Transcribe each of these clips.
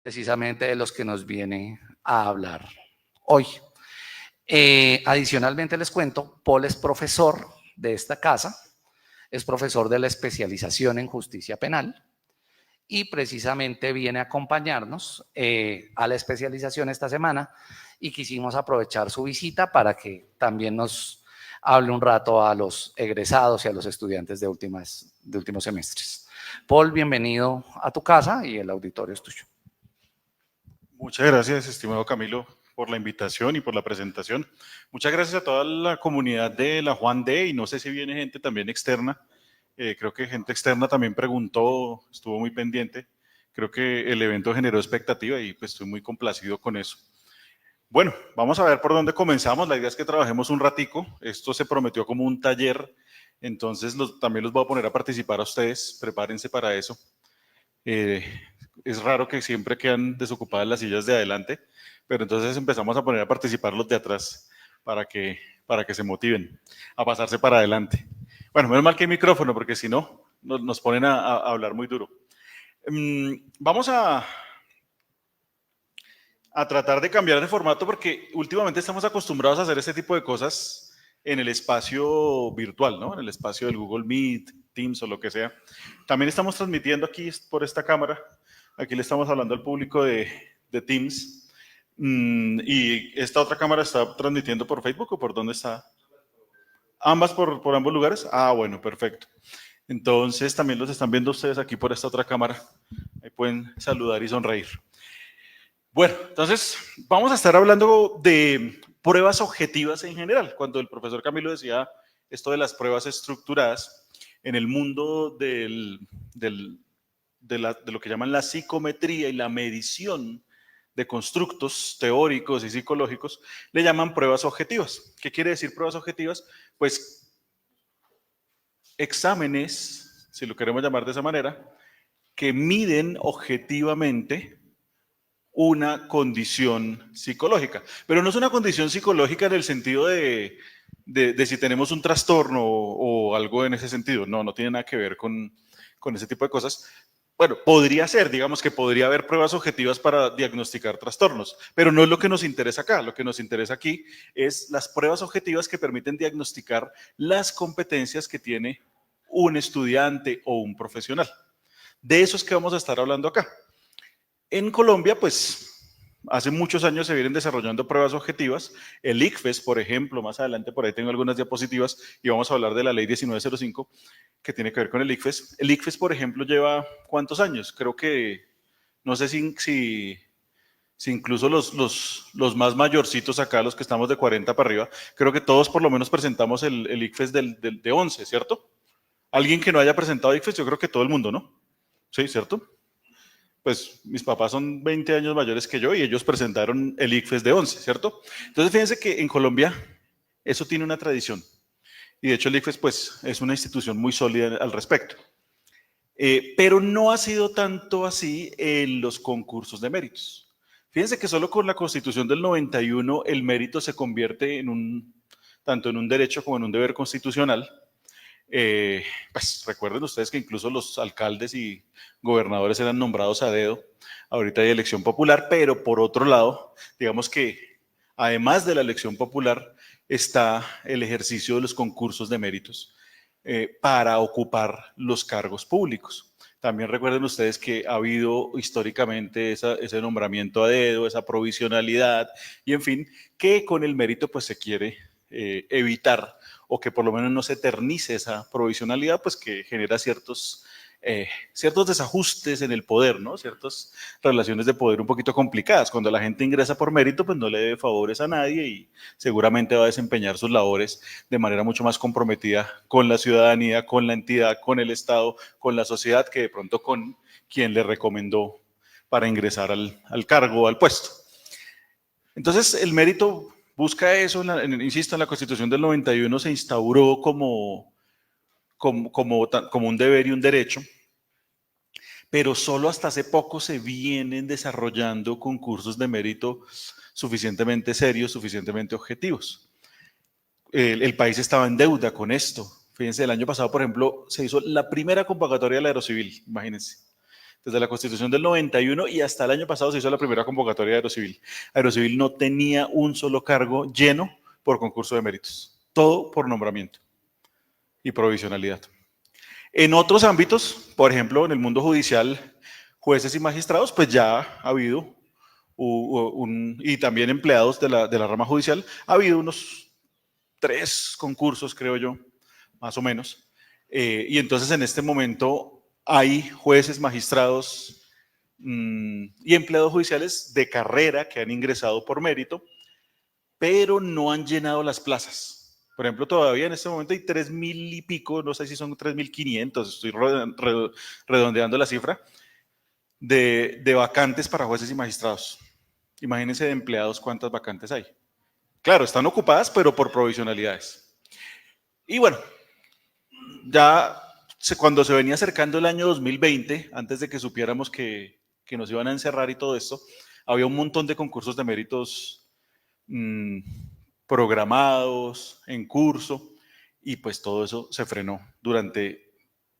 precisamente de los que nos viene a hablar hoy. Adicionalmente les cuento, Paul es profesor de esta casa, es profesor de la especialización en justicia penal y precisamente viene a acompañarnos a la especialización esta semana y quisimos aprovechar su visita para que también nos hable un rato a los egresados y a los estudiantes de últimos semestres. Paul, bienvenido a tu casa y el auditorio es tuyo. Muchas gracias, estimado Camilo, por la invitación y por la presentación. Muchas gracias a toda la comunidad de la Juan D. y no sé si viene gente también externa. Creo que gente externa también preguntó, estuvo muy pendiente. Creo que el evento generó expectativa y pues estoy muy complacido con eso. Bueno, vamos a ver por dónde comenzamos. La idea es que trabajemos un ratico. Esto se prometió como un taller, entonces también los voy a poner a participar a ustedes. Prepárense para eso. Es raro que siempre quedan desocupadas las sillas de adelante, pero entonces empezamos a poner a participar los de atrás para que se motiven a pasarse para adelante. Bueno, menos mal que hay micrófono, porque si no, nos ponen a hablar muy duro. Vamos a tratar de cambiar de formato porque últimamente estamos acostumbrados a hacer este tipo de cosas en el espacio virtual, ¿no? En el espacio del Google Meet, Teams o lo que sea. También estamos transmitiendo aquí por esta cámara. Aquí le estamos hablando al público de Teams. Y esta otra cámara está transmitiendo por Facebook, ¿o por dónde está? ¿Ambas por ambos lugares? Ah, bueno, perfecto. Entonces también los están viendo ustedes aquí por esta otra cámara. Ahí pueden saludar y sonreír. Bueno, entonces vamos a estar hablando de pruebas objetivas en general. Cuando el profesor Camilo decía esto de las pruebas estructuradas, en el mundo de lo que llaman la psicometría y la medición de constructos teóricos y psicológicos, le llaman pruebas objetivas. ¿Qué quiere decir pruebas objetivas? Pues exámenes, si lo queremos llamar de esa manera, que miden objetivamente una condición psicológica. Pero no es una condición psicológica en el sentido de si tenemos un trastorno o algo en ese sentido. No, no tiene nada que ver con ese tipo de cosas. Bueno, podría ser, digamos que podría haber pruebas objetivas para diagnosticar trastornos, pero no es lo que nos interesa acá. Lo que nos interesa aquí es las pruebas objetivas que permiten diagnosticar las competencias que tiene un estudiante o un profesional. De eso es que vamos a estar hablando acá. En Colombia, pues, hace muchos años se vienen desarrollando pruebas objetivas. El ICFES, por ejemplo, más adelante por ahí tengo algunas diapositivas y vamos a hablar de la ley 1905 que tiene que ver con el ICFES. El ICFES, por ejemplo, lleva ¿cuántos años? Creo que, no sé si incluso los más mayorcitos acá, los que estamos de 40 para arriba, creo que todos por lo menos presentamos el ICFES de 11, ¿cierto? Alguien que no haya presentado ICFES, yo creo que todo el mundo, ¿no? Sí, ¿cierto? Pues mis papás son 20 años mayores que yo y ellos presentaron el ICFES de 11, ¿cierto? Entonces fíjense que en Colombia eso tiene una tradición y de hecho el ICFES pues es una institución muy sólida al respecto. Pero no ha sido tanto así en los concursos de méritos. Fíjense que solo con la Constitución del 91 el mérito se convierte en tanto en un derecho como en un deber constitucional. Pues recuerden ustedes que incluso los alcaldes y gobernadores eran nombrados a dedo. Ahorita hay elección popular, pero por otro lado, digamos que además de la elección popular está el ejercicio de los concursos de méritos para ocupar los cargos públicos. También recuerden ustedes que ha habido históricamente ese nombramiento a dedo, esa provisionalidad y en fin, que con el mérito pues se quiere evitar o que por lo menos no se eternice esa provisionalidad, pues que genera ciertos desajustes en el poder, ¿no? Ciertas relaciones de poder un poquito complicadas. Cuando la gente ingresa por mérito, pues no le debe favores a nadie y seguramente va a desempeñar sus labores de manera mucho más comprometida con la ciudadanía, con la entidad, con el Estado, con la sociedad, que de pronto con quien le recomendó para ingresar al cargo o al puesto. Entonces, el mérito busca eso, insisto, en la Constitución del 91 se instauró como un deber y un derecho, pero solo hasta hace poco se vienen desarrollando concursos de mérito suficientemente serios, suficientemente objetivos. El país estaba en deuda con esto. Fíjense, el año pasado, por ejemplo, se hizo la primera convocatoria del Aerocivil, imagínense. Desde la Constitución del 91 y hasta el año pasado se hizo la primera convocatoria de Aerocivil. Aerocivil no tenía un solo cargo lleno por concurso de méritos. Todo por nombramiento y provisionalidad. En otros ámbitos, por ejemplo, en el mundo judicial, jueces y magistrados, pues ya ha habido, y también empleados de la rama judicial, ha habido unos 3 concursos, creo yo, más o menos. Y entonces en este momento hay jueces, magistrados y empleados judiciales de carrera que han ingresado por mérito, pero no han llenado las plazas. Por ejemplo, todavía en este momento hay 3.000 y pico, no sé si son 3.500, estoy redondeando la cifra, de vacantes para jueces y magistrados. Imagínense de empleados cuántas vacantes hay. Claro, están ocupadas, pero por provisionalidades. Y bueno, ya cuando se venía acercando el año 2020, antes de que supiéramos que nos iban a encerrar y todo esto, había un montón de concursos de méritos programados, en curso, y pues todo eso se frenó durante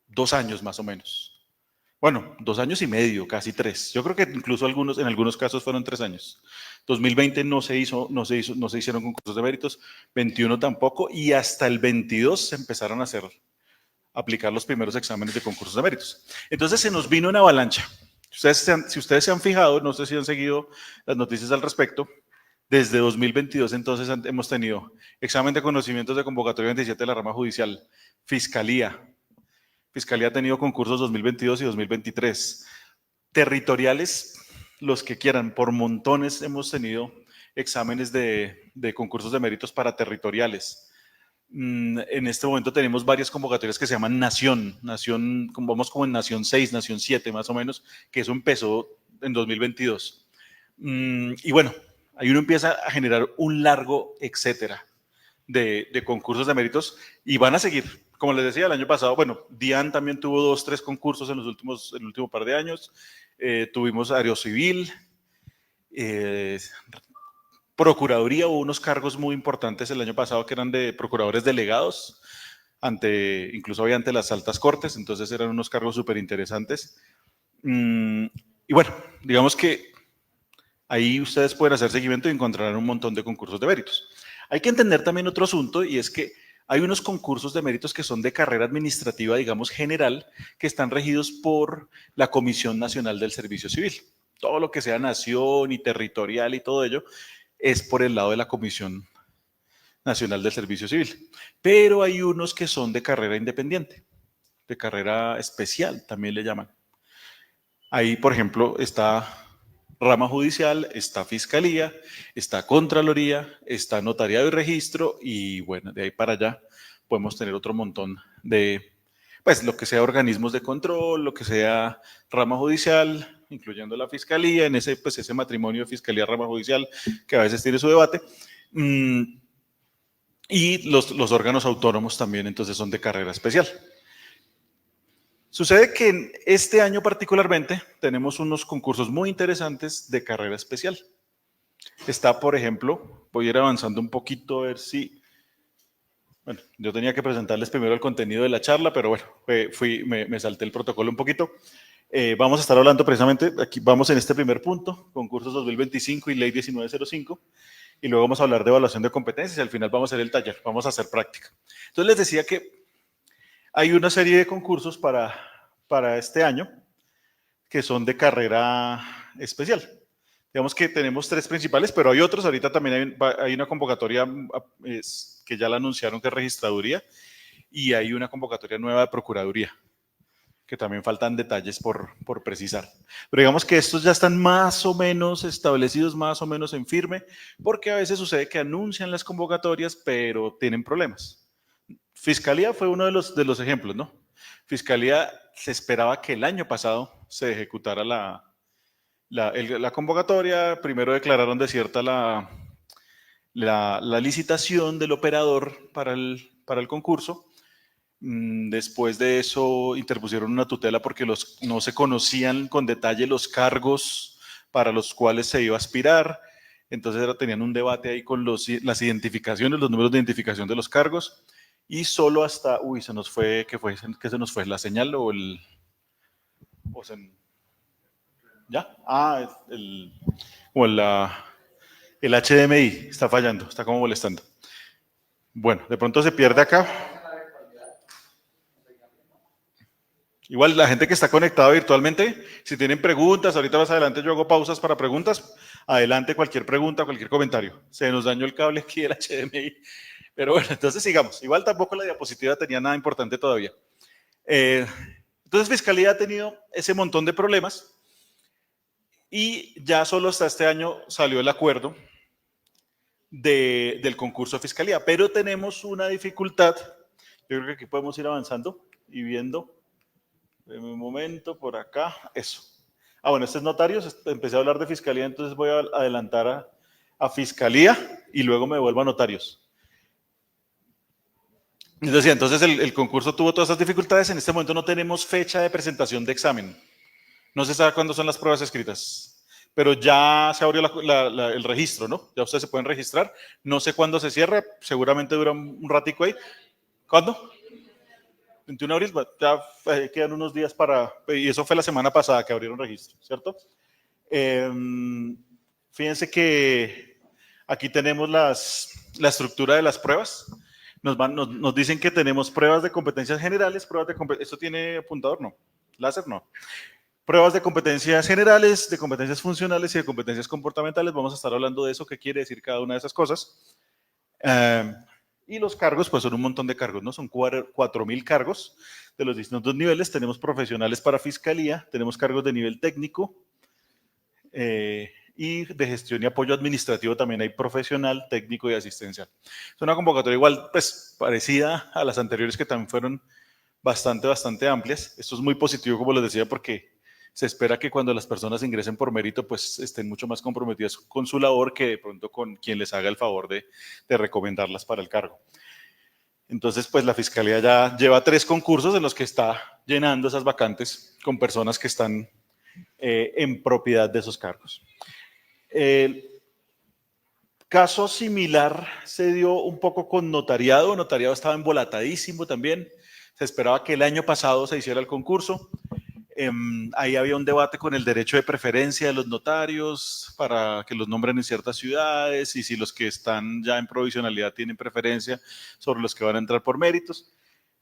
2 años más o menos. Bueno, 2 años y medio, casi 3. Yo creo que incluso en algunos casos fueron 3 años. 2020 no se hicieron concursos de méritos, 21 tampoco, y hasta el 22 se empezaron a aplicar los primeros exámenes de concursos de méritos. Entonces se nos vino una avalancha. Si ustedes se han fijado, no sé si han seguido las noticias al respecto, desde 2022 entonces hemos tenido examen de conocimientos de convocatoria 27 de la rama judicial, Fiscalía. Fiscalía ha tenido concursos 2022 y 2023. Territoriales, los que quieran, por montones hemos tenido exámenes de concursos de méritos para territoriales. En este momento tenemos varias convocatorias que se llaman Nación, vamos como en Nación 6, Nación 7 más o menos, que eso empezó en 2022. Y bueno, ahí uno empieza a generar un largo etcétera de concursos de méritos y van a seguir. Como les decía, el año pasado, bueno, DIAN también tuvo 2, 3 concursos en el último par de años. Tuvimos Aerocivil, Procuraduría, hubo unos cargos muy importantes el año pasado que eran de procuradores delegados, incluso había ante las altas cortes, entonces eran unos cargos súper interesantes. Y bueno, digamos que ahí ustedes pueden hacer seguimiento y encontrarán un montón de concursos de méritos. Hay que entender también otro asunto y es que hay unos concursos de méritos que son de carrera administrativa, digamos, general, que están regidos por la Comisión Nacional del Servicio Civil. Todo lo que sea nación y territorial y todo ello es por el lado de la Comisión Nacional del Servicio Civil. Pero hay unos que son de carrera independiente, de carrera especial, también le llaman. Ahí, por ejemplo, está rama judicial, está fiscalía, está contraloría, está notariado y registro, y bueno, de ahí para allá podemos tener otro montón de, pues lo que sea organismos de control, lo que sea rama judicial, incluyendo la fiscalía, en ese matrimonio de fiscalía-rama judicial que a veces tiene su debate, y los órganos autónomos también, entonces son de carrera especial. Sucede que en este año particularmente tenemos unos concursos muy interesantes de carrera especial. Está, por ejemplo, voy a ir avanzando un poquito a ver si... Bueno, yo tenía que presentarles primero el contenido de la charla, pero bueno, me salté el protocolo un poquito. Vamos a estar hablando precisamente, aquí vamos en este primer punto, concursos 2025 y ley 1905, y luego vamos a hablar de evaluación de competencias y al final vamos a hacer el taller, vamos a hacer práctica. Entonces les decía que hay una serie de concursos para este año que son de carrera especial. Digamos que tenemos 3 principales, pero hay otros. Ahorita también hay una convocatoria que ya la anunciaron, que es registraduría, y hay una convocatoria nueva de procuraduría, que también faltan detalles por precisar. Pero digamos que estos ya están más o menos establecidos, más o menos en firme, porque a veces sucede que anuncian las convocatorias, pero tienen problemas. Fiscalía fue uno de los ejemplos, ¿no? Fiscalía se esperaba que el año pasado se ejecutara la convocatoria, primero declararon desierta la licitación del operador para el concurso, después de eso interpusieron una tutela porque no se conocían con detalle los cargos para los cuales se iba a aspirar, entonces tenían un debate ahí con las identificaciones, los números de identificación de los cargos, y solo hasta, se nos fue, ¿qué se nos fue? ¿La señal o ¿Ya? Como el HDMI está fallando, está como molestando. Bueno, de pronto se pierde acá. Igual la gente que está conectada virtualmente, si tienen preguntas, ahorita más adelante yo hago pausas para preguntas. Adelante cualquier pregunta, cualquier comentario. Se nos dañó el cable aquí del HDMI. Pero bueno, entonces sigamos. Igual tampoco la diapositiva tenía nada importante todavía. Entonces Fiscalía ha tenido ese montón de problemas y ya solo hasta este año salió el acuerdo del concurso de Fiscalía. Pero tenemos una dificultad. Yo creo que aquí podemos ir avanzando y viendo. En un momento, por acá, eso. Bueno, este es notarios, empecé a hablar de fiscalía, entonces voy a adelantar a fiscalía y luego me vuelvo a notarios. Entonces el concurso tuvo todas esas dificultades, en este momento no tenemos fecha de presentación de examen. No se sabe cuándo son las pruebas escritas, pero ya se abrió el registro, ¿no? Ya ustedes se pueden registrar, no sé cuándo se cierra, seguramente dura un ratico ahí. ¿Cuándo? 21 de abril, ya quedan unos días y eso fue la semana pasada que abrieron registro, ¿cierto? Fíjense que aquí tenemos la estructura de las pruebas. Nos dicen que tenemos pruebas de competencias generales, ¿esto tiene apuntador? No. ¿Láser? No. Pruebas de competencias generales, de competencias funcionales y de competencias comportamentales. Vamos a estar hablando de eso, qué quiere decir cada una de esas cosas. Y los cargos, pues son un montón de cargos, ¿no? Son 4.000 cargos de los distintos niveles. Tenemos profesionales para fiscalía, tenemos cargos de nivel técnico y de gestión y apoyo administrativo también hay profesional, técnico y asistencial. Es una convocatoria igual, pues parecida a las anteriores que también fueron bastante amplias. Esto es muy positivo, como les decía, porque se espera que cuando las personas ingresen por mérito, pues estén mucho más comprometidas con su labor que de pronto con quien les haga el favor de recomendarlas para el cargo. Entonces, pues la Fiscalía ya lleva 3 concursos en los que está llenando esas vacantes con personas que están en propiedad de esos cargos. Caso similar se dio un poco con notariado. Notariado estaba embolatadísimo también. Se esperaba que el año pasado se hiciera el concurso. Ahí había un debate con el derecho de preferencia de los notarios para que los nombren en ciertas ciudades y si los que están ya en provisionalidad tienen preferencia sobre los que van a entrar por méritos.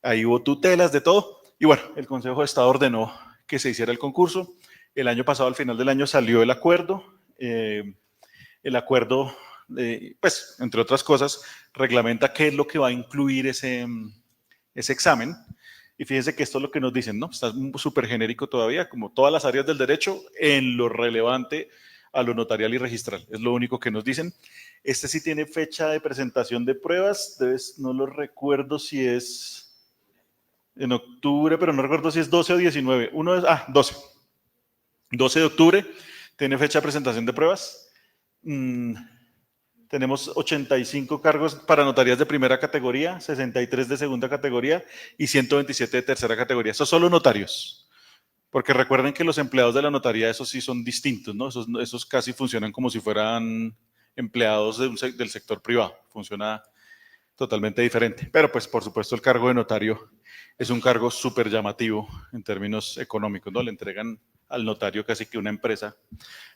Ahí hubo tutelas de todo. Y bueno, el Consejo de Estado ordenó que se hiciera el concurso. El año pasado, al final del año, salió el acuerdo. El acuerdo, pues, entre otras cosas, reglamenta qué es lo que va a incluir ese examen. Y fíjense que esto es lo que nos dicen, ¿no? Está súper genérico todavía, como todas las áreas del derecho, en lo relevante a lo notarial y registral. Es lo único que nos dicen. Este sí tiene fecha de presentación de pruebas. No lo recuerdo si es en octubre, pero no recuerdo si es 12 o 19. 12. 12 de octubre tiene fecha de presentación de pruebas. Tenemos 85 cargos para notarías de primera categoría, 63 de segunda categoría y 127 de tercera categoría. Esos son los notarios. Porque recuerden que los empleados de la notaría, esos sí son distintos, ¿no? Esos casi funcionan como si fueran empleados del sector privado. Funciona totalmente diferente. Pero pues por supuesto el cargo de notario es un cargo súper llamativo en términos económicos, ¿no? Le entregan al notario casi que una empresa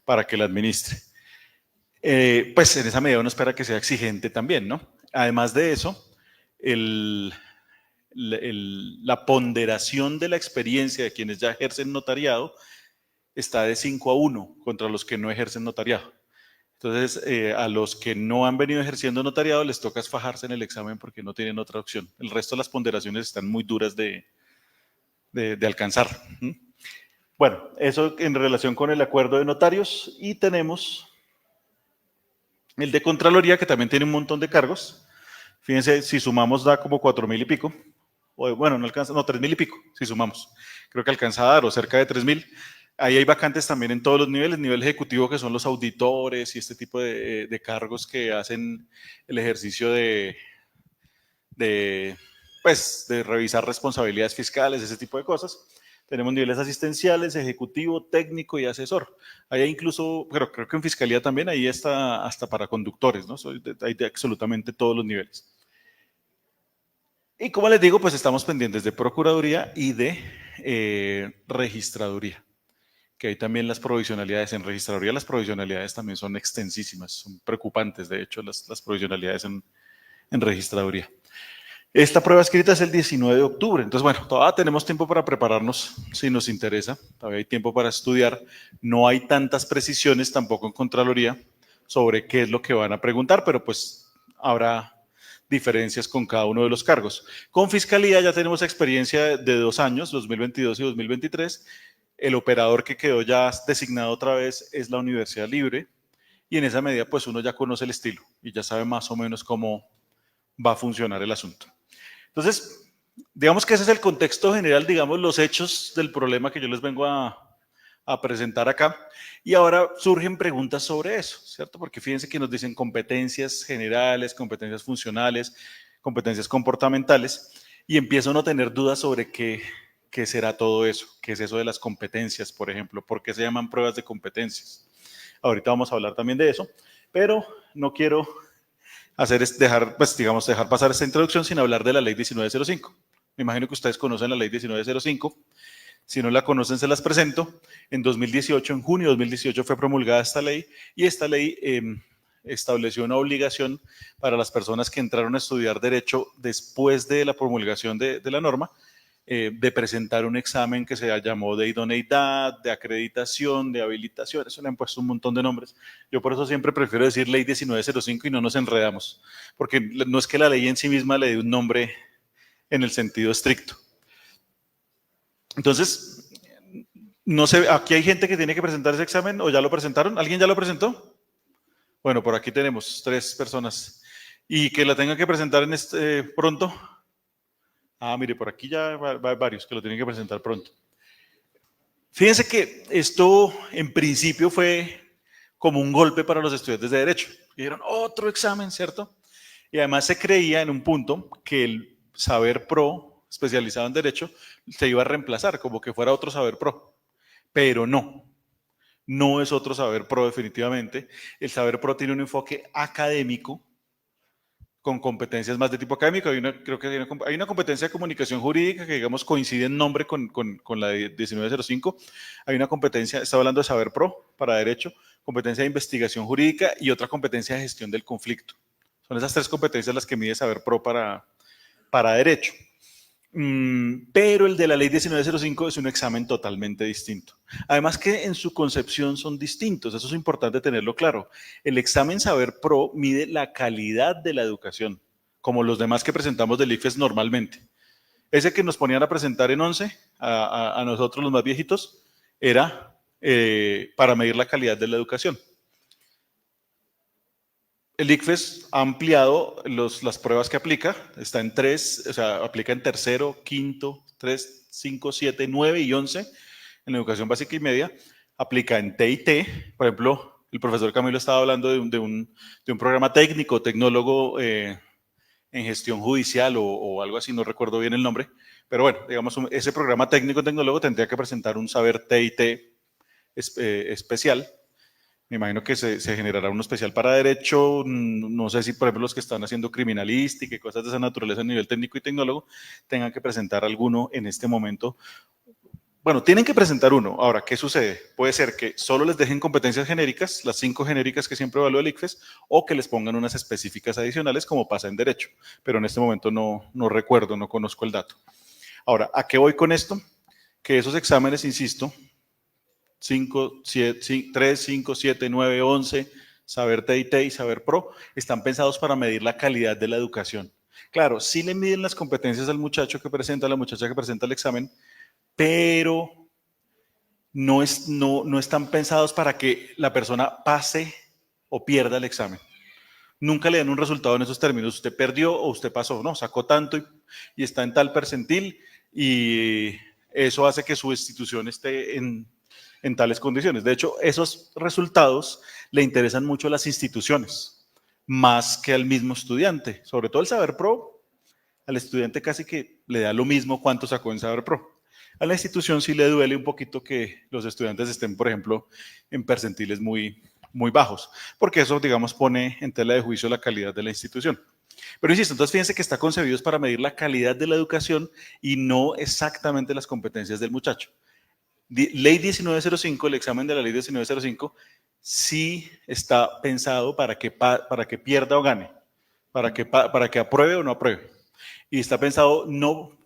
para que la administre. Pues en esa medida uno espera que sea exigente también, ¿no? Además de eso, la ponderación de la experiencia de quienes ya ejercen notariado está de 5-1 contra los que no ejercen notariado. Entonces, a los que no han venido ejerciendo notariado les toca fajarse en el examen porque no tienen otra opción. El resto de las ponderaciones están muy duras de alcanzar. Bueno, eso en relación con el acuerdo de notarios. Y tenemos el de Contraloría, que también tiene un montón de cargos. Fíjense, si sumamos da como 4.000 y pico. Bueno, no alcanza, no, 3.000 y pico, si sumamos. Creo que alcanza a dar, o cerca de 3.000. Ahí hay vacantes también en todos los niveles. Nivel ejecutivo, que son los auditores y este tipo de cargos que hacen el ejercicio de revisar responsabilidades fiscales, ese tipo de cosas. Tenemos niveles asistenciales, ejecutivo, técnico y asesor. Ahí hay incluso, pero creo que en fiscalía también, ahí está hasta para conductores, ¿no? Hay de absolutamente todos los niveles. Y como les digo, pues estamos pendientes de Procuraduría y de Registraduría, que hay también las provisionalidades. En registraduría las provisionalidades también son extensísimas, son preocupantes, de hecho, las provisionalidades en registraduría. Esta prueba escrita es el 19 de octubre, entonces bueno, todavía tenemos tiempo para prepararnos si nos interesa, todavía hay tiempo para estudiar, no hay tantas precisiones tampoco en Contraloría sobre qué es lo que van a preguntar, pero pues habrá diferencias con cada uno de los cargos. Con Fiscalía ya tenemos experiencia de 2 años, 2022 y 2023, el operador que quedó ya designado otra vez es la Universidad Libre, y en esa medida pues uno ya conoce el estilo y ya sabe más o menos cómo va a funcionar el asunto. Entonces, digamos que ese es el contexto general, digamos, los hechos del problema que yo les vengo a presentar acá. Y ahora surgen preguntas sobre eso, ¿cierto? Porque fíjense que nos dicen competencias generales, competencias funcionales, competencias comportamentales, y empieza uno a tener dudas sobre qué será todo eso, qué es eso de las competencias, por ejemplo, por qué se llaman pruebas de competencias. Ahorita vamos a hablar también de eso, pero no quiero dejar pasar esta introducción sin hablar de la ley 1905. Me imagino que ustedes conocen la ley 1905. Si no la conocen, se las presento. En 2018, en junio de 2018, fue promulgada esta ley, y esta ley estableció una obligación para las personas que entraron a estudiar Derecho después de la promulgación de la norma, de presentar un examen que se llamó de idoneidad, de acreditación, de habilitación. Eso le han puesto un montón de nombres. Yo por eso siempre prefiero decir ley 1905 y no nos enredamos, porque no es que la ley en sí misma le dé un nombre en el sentido estricto. Entonces, no sé, ¿aquí hay gente que tiene que presentar ese examen o ya lo presentaron? ¿Alguien ya lo presentó? Bueno, por aquí tenemos 3 personas. ¿Y que la tengan que presentar pronto? Ah, mire, por aquí ya hay varios que lo tienen que presentar pronto. Fíjense que esto en principio fue como un golpe para los estudiantes de Derecho. Dijeron, otro examen, ¿cierto? Y además se creía en un punto que el saber pro especializado en Derecho se iba a reemplazar, como que fuera otro saber pro. Pero no es otro saber pro definitivamente. El saber pro tiene un enfoque académico con competencias más de tipo académico. Creo que hay una competencia de comunicación jurídica que, digamos, coincide en nombre con la de 1905. Hay una competencia, está hablando de saber pro para Derecho, competencia de investigación jurídica y otra competencia de gestión del conflicto. Son esas 3 competencias las que mide saber pro para Derecho. Pero el de la ley 1905 es un examen totalmente distinto. Además que en su concepción son distintos, eso es importante tenerlo claro. El examen Saber Pro mide la calidad de la educación, como los demás que presentamos del ICFES normalmente. Ese que nos ponían a presentar en 11, a nosotros los más viejitos, era para medir la calidad de la educación. El ICFES ha ampliado las pruebas que aplica, está en 3, o sea, aplica en tercero, quinto, 3, 5, 7, 9 y 11 en educación básica y media, aplica en TIT, por ejemplo, el profesor Camilo estaba hablando de un programa técnico, tecnólogo en gestión judicial o algo así, no recuerdo bien el nombre, pero bueno, digamos, ese programa técnico tecnólogo tendría que presentar un saber TIT especial. Me imagino que se generará uno especial para Derecho, no sé si por ejemplo los que están haciendo criminalística y cosas de esa naturaleza a nivel técnico y tecnólogo tengan que presentar alguno en este momento. Bueno, tienen que presentar uno. Ahora, ¿qué sucede? Puede ser que solo les dejen competencias genéricas, las 5 genéricas que siempre evalúa el ICFES, o que les pongan unas específicas adicionales como pasa en Derecho, pero en este momento no recuerdo, no conozco el dato. Ahora, ¿a qué voy con esto? Que esos exámenes, insisto, 3, 5, 7, 9, 11, Saber TIT y Saber Pro, están pensados para medir la calidad de la educación. Claro, sí le miden las competencias al muchacho que presenta, a la muchacha que presenta el examen, pero no están pensados para que la persona pase o pierda el examen. Nunca le dan un resultado en esos términos. Usted perdió o usted pasó, no, sacó tanto y está en tal percentil, y eso hace que su institución esté en tales condiciones. De hecho, esos resultados le interesan mucho a las instituciones, más que al mismo estudiante. Sobre todo el Saber Pro, al estudiante casi que le da lo mismo cuánto sacó en Saber Pro. A la institución sí le duele un poquito que los estudiantes estén, por ejemplo, en percentiles muy bajos, porque eso, digamos, pone en tela de juicio la calidad de la institución. Pero insisto, entonces fíjense que está concebido para medir la calidad de la educación y no exactamente las competencias del muchacho. Ley 1905, el examen de la ley 1905, sí está pensado para que pierda o gane, para que apruebe o no apruebe. Y está pensado no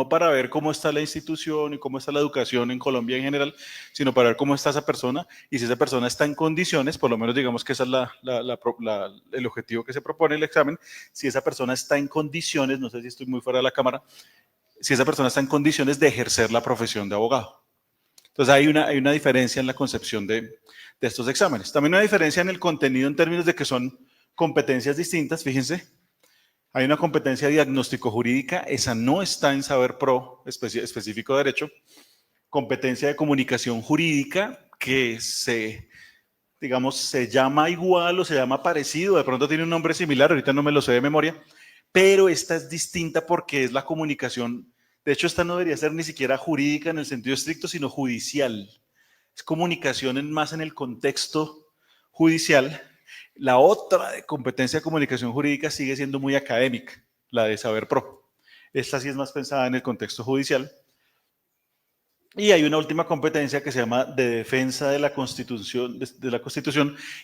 para ver cómo está la institución y cómo está la educación en Colombia en general, sino para ver cómo está esa persona y si esa persona está en condiciones, por lo menos digamos que ese es el objetivo que se propone el examen, si esa persona está en condiciones, no sé si estoy muy fuera de la cámara, si esa persona está en condiciones de ejercer la profesión de abogado. Entonces hay una diferencia en la concepción de estos exámenes. También una diferencia en el contenido en términos de que son competencias distintas, fíjense. Hay una competencia diagnóstico-jurídica, esa no está en Saber Pro específico de derecho. Competencia de comunicación jurídica, que se llama igual o se llama parecido, de pronto tiene un nombre similar, ahorita no me lo sé de memoria, pero esta es distinta porque es la comunicación. De hecho, esta no debería ser ni siquiera jurídica en el sentido estricto, sino judicial. Es comunicación más en el contexto judicial. La otra de competencia de comunicación jurídica sigue siendo muy académica, la de Saber Pro. Esta sí es más pensada en el contexto judicial. Y hay una última competencia que se llama de defensa de la Constitución,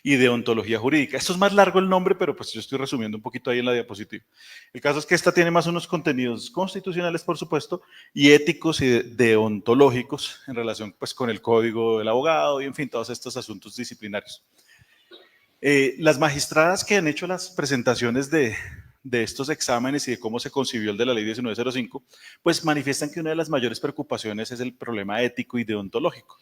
y de ontología jurídica. Esto es más largo el nombre, pero pues yo estoy resumiendo un poquito ahí en la diapositiva. El caso es que esta tiene más unos contenidos constitucionales, por supuesto, y éticos y deontológicos en relación pues con el código del abogado y en fin, todos estos asuntos disciplinarios. Las magistradas que han hecho las presentaciones de estos exámenes y de cómo se concibió el de la ley 1905, pues manifiestan que una de las mayores preocupaciones es el problema ético y deontológico,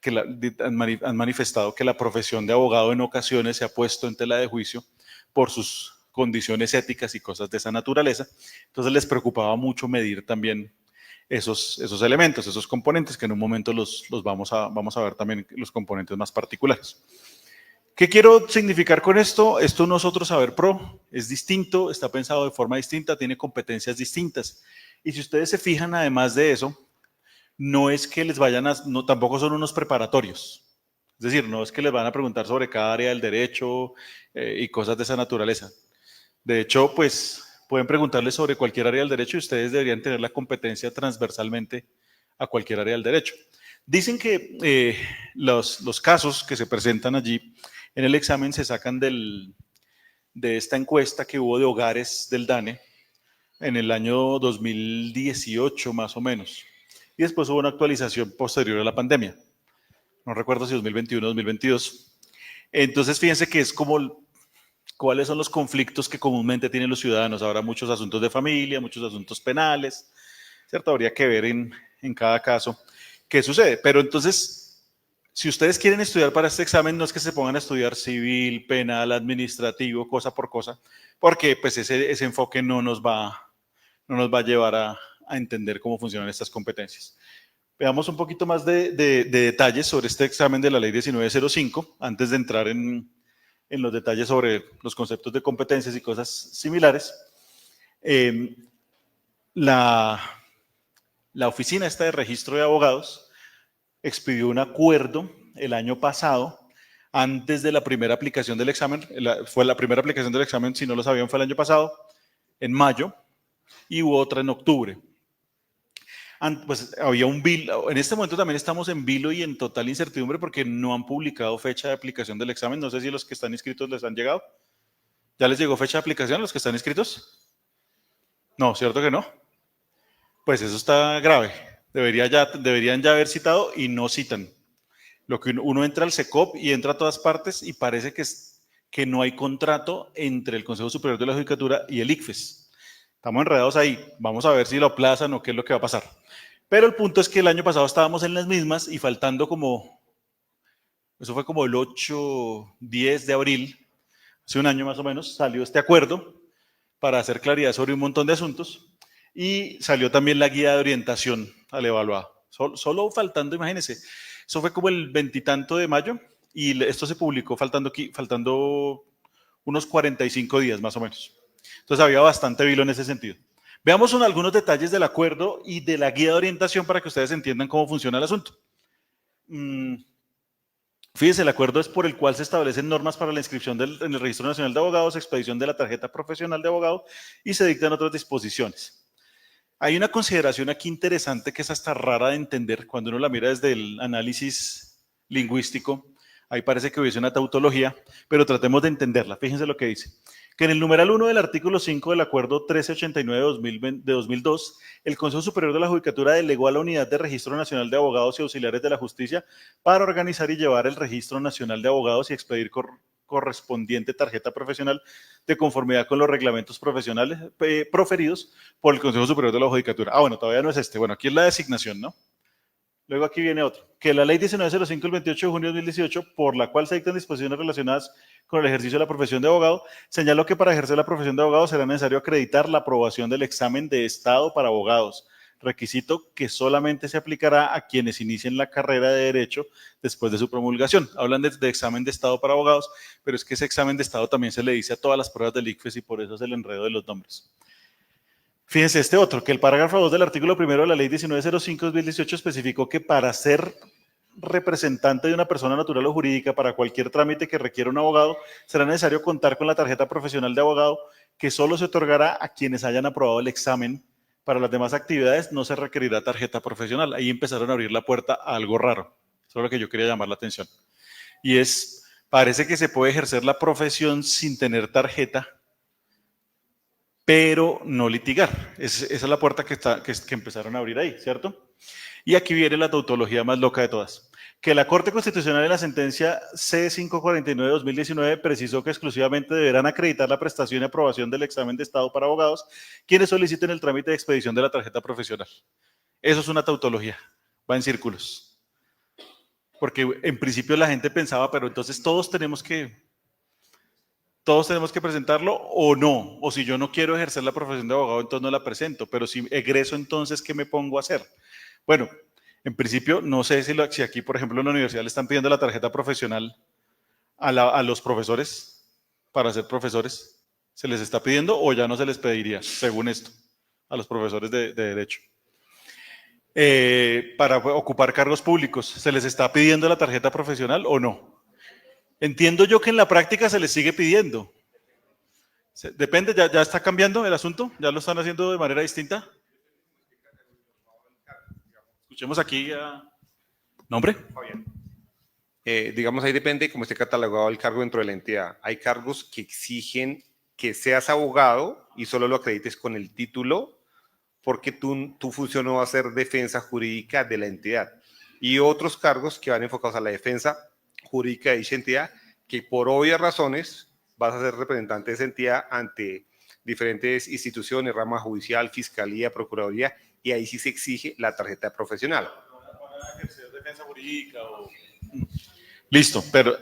que han manifestado que la profesión de abogado en ocasiones se ha puesto en tela de juicio por sus condiciones éticas y cosas de esa naturaleza. Entonces les preocupaba mucho medir también esos elementos, esos componentes, que en un momento los vamos a ver también los componentes más particulares. ¿Qué quiero significar con esto? Esto nosotros Saber Pro es distinto, está pensado de forma distinta, tiene competencias distintas. Y si ustedes se fijan, además de eso, no es que les vayan tampoco son unos preparatorios. Es decir, no es que les van a preguntar sobre cada área del derecho y cosas de esa naturaleza. De hecho, pues pueden preguntarles sobre cualquier área del derecho y ustedes deberían tener la competencia transversalmente a cualquier área del derecho. Dicen que los casos que se presentan allí en el examen se sacan de esta encuesta que hubo de hogares del DANE en el año 2018 más o menos. Y después hubo una actualización posterior a la pandemia. No recuerdo si 2021 o 2022. Entonces fíjense que es como cuáles son los conflictos que comúnmente tienen los ciudadanos. Habrá muchos asuntos de familia, muchos asuntos penales, ¿cierto? Habría que ver en cada caso qué sucede. Pero entonces, si ustedes quieren estudiar para este examen, no es que se pongan a estudiar civil, penal, administrativo, cosa por cosa, porque pues ese enfoque no nos va a llevar a entender cómo funcionan estas competencias. Veamos un poquito más de detalles sobre este examen de la ley 1905, antes de entrar en los detalles sobre los conceptos de competencias y cosas similares. La oficina esta de registro de abogados expidió un acuerdo el año pasado, antes de la primera aplicación del examen. Fue la primera aplicación del examen, si no lo sabían, fue el año pasado, en mayo, y hubo otra en octubre. Pues había un vilo. En este momento también estamos en vilo y en total incertidumbre porque no han publicado fecha de aplicación del examen. No sé si los que están inscritos les han llegado. ¿Ya les llegó fecha de aplicación a los que están inscritos? No, ¿cierto que no? Pues eso está grave. Deberían ya haber citado y no citan. Lo que uno entra al SECOP y entra a todas partes y parece que no hay contrato entre el Consejo Superior de la Judicatura y el ICFES. Estamos enredados ahí. Vamos a ver si lo aplazan o qué es lo que va a pasar. Pero el punto es que el año pasado estábamos en las mismas y faltando eso fue como el 8, 10 de abril, hace un año más o menos, salió este acuerdo para hacer claridad sobre un montón de asuntos y salió también la guía de orientación al evaluado. Solo faltando, imagínense, eso fue como el 20 y tanto de mayo y esto se publicó faltando unos 45 días más o menos. Entonces había bastante vilo en ese sentido. Veamos algunos detalles del acuerdo y de la guía de orientación para que ustedes entiendan cómo funciona el asunto. Fíjense, el acuerdo es por el cual se establecen normas para la inscripción en el Registro Nacional de Abogados, expedición de la tarjeta profesional de abogado y se dictan otras disposiciones. Hay una consideración aquí interesante que es hasta rara de entender cuando uno la mira desde el análisis lingüístico. Ahí parece que hubiese una tautología, pero tratemos de entenderla. Fíjense lo que dice. Que en el numeral 1 del artículo 5 del Acuerdo 1389 de 2002, el Consejo Superior de la Judicatura delegó a la Unidad de Registro Nacional de Abogados y Auxiliares de la Justicia para organizar y llevar el Registro Nacional de Abogados y expedir correspondiente tarjeta profesional de conformidad con los reglamentos profesionales proferidos por el Consejo Superior de la Judicatura. Ah, bueno, todavía no es este. Bueno, aquí es la designación, ¿no? Luego aquí viene otro. Que la ley 1905 del 28 de junio de 2018, por la cual se dictan disposiciones relacionadas con el ejercicio de la profesión de abogado, señaló que para ejercer la profesión de abogado será necesario acreditar la aprobación del examen de Estado para abogados, requisito que solamente se aplicará a quienes inicien la carrera de Derecho después de su promulgación. Hablan de examen de Estado para abogados, pero es que ese examen de Estado también se le dice a todas las pruebas del ICFES y por eso es el enredo de los nombres. Fíjense este otro, que el parágrafo 2 del artículo 1 de la ley 1905-2018 especificó que para ser representante de una persona natural o jurídica para cualquier trámite que requiera un abogado, será necesario contar con la tarjeta profesional de abogado que solo se otorgará a quienes hayan aprobado el examen. Para las demás actividades no se requerirá tarjeta profesional. Ahí empezaron a abrir la puerta a algo raro. Eso es lo que yo quería llamar la atención. Y es, parece que se puede ejercer la profesión sin tener tarjeta, pero no litigar. Esa es la puerta que empezaron a abrir ahí, ¿cierto? Y aquí viene la tautología más loca de todas. Que la Corte Constitucional en la sentencia C549-2019 precisó que exclusivamente deberán acreditar la prestación y aprobación del examen de Estado para abogados quienes soliciten el trámite de expedición de la tarjeta profesional. Eso es una tautología, va en círculos. Porque en principio la gente pensaba, pero entonces todos tenemos que presentarlo o no, o si yo no quiero ejercer la profesión de abogado, entonces no la presento, pero si egreso, entonces, ¿qué me pongo a hacer? Bueno, en principio, no sé si aquí, por ejemplo, en la universidad le están pidiendo la tarjeta profesional a los profesores para ser profesores. ¿Se les está pidiendo o ya no se les pediría, según esto, a los profesores de Derecho? Para ocupar cargos públicos, ¿se les está pidiendo la tarjeta profesional o no? Entiendo yo que en la práctica se les sigue pidiendo. Depende, ya está cambiando el asunto, ya lo están haciendo de manera distinta. Escuchemos aquí a... ¿Nombre? Fabián. Digamos, ahí depende cómo esté catalogado el cargo dentro de la entidad. Hay cargos que exigen que seas abogado y solo lo acredites con el título porque tu función no va a ser defensa jurídica de la entidad. Y otros cargos que van enfocados a la defensa jurídica de dicha entidad, que por obvias razones vas a ser representante de esa entidad ante diferentes instituciones, rama judicial, fiscalía, procuraduría, y ahí sí se exige la tarjeta profesional. ¿Para ejercer defensa jurídica o...? Listo, pero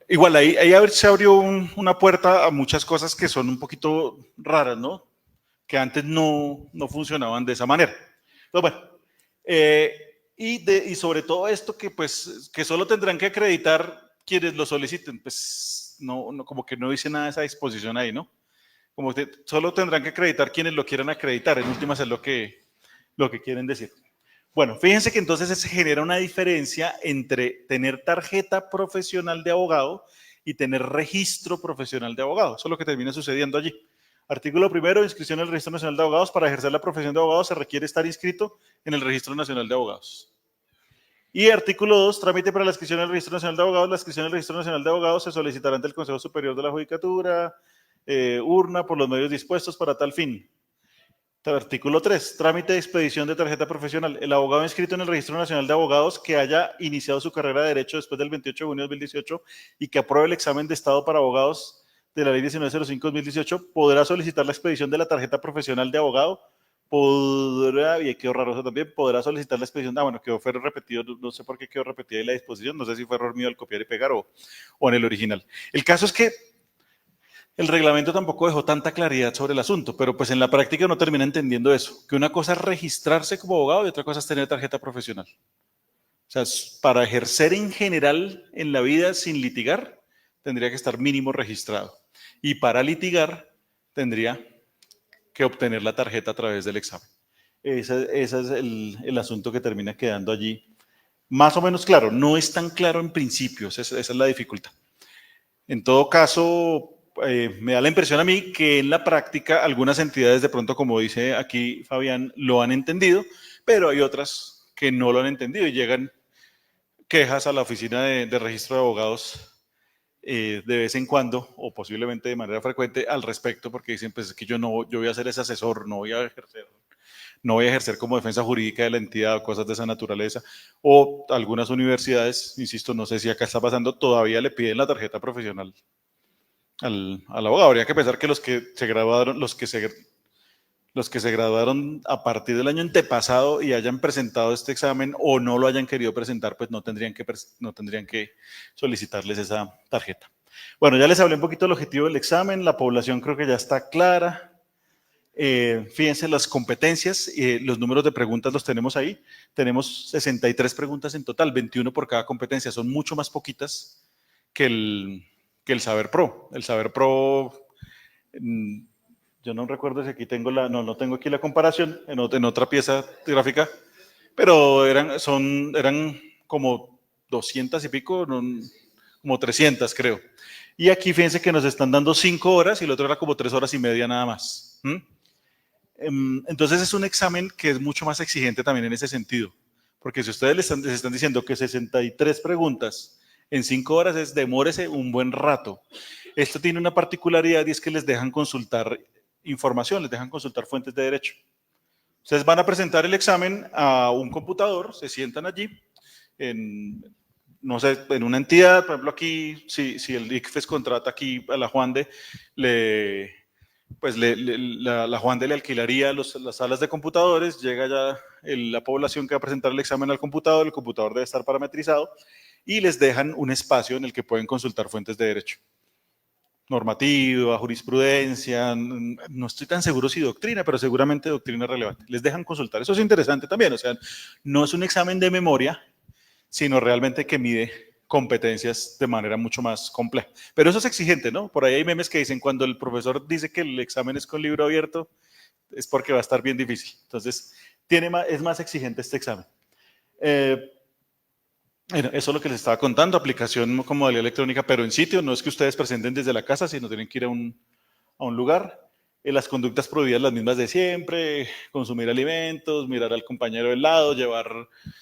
igual ahí se abrió una puerta a muchas cosas que son un poquito raras, ¿no? Que antes no funcionaban de esa manera. Entonces, bueno, y sobre todo esto que solo tendrán que acreditar quienes lo soliciten, pues no, como que no dice nada de esa disposición ahí, ¿no? Como que solo tendrán que acreditar quienes lo quieran acreditar, en últimas es lo que quieren decir. Bueno, fíjense que entonces se genera una diferencia entre tener tarjeta profesional de abogado y tener registro profesional de abogado. Eso es lo que termina sucediendo allí. Artículo 1, inscripción en el Registro Nacional de Abogados. Para ejercer la profesión de abogado se requiere estar inscrito en el Registro Nacional de Abogados. Y artículo 2, trámite para la inscripción en el Registro Nacional de Abogados. La inscripción en el Registro Nacional de Abogados se solicitará ante el Consejo Superior de la Judicatura, urna, por los medios dispuestos para tal fin. Artículo 3, trámite de expedición de tarjeta profesional. El abogado inscrito en el Registro Nacional de Abogados que haya iniciado su carrera de Derecho después del 28 de junio de 2018 y que apruebe el examen de Estado para abogados de la Ley 1905-2018 podrá solicitar la expedición de la tarjeta profesional de abogado. Y quedó raro eso también, podrá solicitar la expedición. Bueno, fue repetido, no sé por qué quedó repetida ahí la disposición, no sé si fue error mío al copiar y pegar o en el original. El caso es que el reglamento tampoco dejó tanta claridad sobre el asunto, pero pues en la práctica uno termina entendiendo eso, que una cosa es registrarse como abogado y otra cosa es tener tarjeta profesional. O sea, para ejercer en general en la vida sin litigar, tendría que estar mínimo registrado. Y para litigar, tendría que obtener la tarjeta a través del examen. Ese es el asunto que termina quedando allí. Más o menos claro, no es tan claro en principio, esa es la dificultad. En todo caso, me da la impresión a mí que en la práctica algunas entidades de pronto, como dice aquí Fabián, lo han entendido, pero hay otras que no lo han entendido y llegan quejas a la oficina de registro de abogados de vez en cuando, o posiblemente de manera frecuente, al respecto, porque dicen, pues es que yo voy a ser ese asesor, no voy a ejercer como defensa jurídica de la entidad o cosas de esa naturaleza. O algunas universidades, insisto, no sé si acá está pasando, todavía le piden la tarjeta profesional al abogado. Habría que pensar que los que se graduaron a partir del año antepasado y hayan presentado este examen o no lo hayan querido presentar, pues no tendrían que solicitarles esa tarjeta. Bueno, ya les hablé un poquito del objetivo del examen, la población creo que ya está clara. Fíjense las competencias, los números de preguntas los tenemos ahí. Tenemos 63 preguntas en total, 21 por cada competencia. Son mucho más poquitas que el Saber Pro. El Saber Pro, yo no recuerdo si aquí tengo no tengo aquí la comparación en otra pieza gráfica, pero eran como 200 y pico, como 300 creo. Y aquí fíjense que nos están dando 5 horas y el otro era como 3 horas y media nada más. Entonces es un examen que es mucho más exigente también en ese sentido, porque si ustedes les están diciendo que 63 preguntas en 5 horas demórese un buen rato. Esto tiene una particularidad y es que les dejan consultar información, les dejan consultar fuentes de derecho. Ustedes van a presentar el examen a un computador, se sientan allí, no sé, en una entidad, por ejemplo aquí, si el ICFES contrata aquí a la Juande, la Juande le alquilaría las salas de computadores, llega ya la población que va a presentar el examen al computador, el computador debe estar parametrizado y les dejan un espacio en el que pueden consultar fuentes de derecho. Normativa, jurisprudencia, no estoy tan seguro si doctrina, pero seguramente doctrina relevante. Les dejan consultar. Eso es interesante también, o sea, no es un examen de memoria, sino realmente que mide competencias de manera mucho más compleja. Pero eso es exigente, ¿no? Por ahí hay memes que dicen, cuando el profesor dice que el examen es con libro abierto, es porque va a estar bien difícil. Entonces, es más exigente este examen. Bueno, eso es lo que les estaba contando, aplicación con modalidad electrónica, pero en sitio, no es que ustedes presenten desde la casa, sino tienen que ir a un lugar. Las conductas prohibidas las mismas de siempre, consumir alimentos, mirar al compañero del lado, o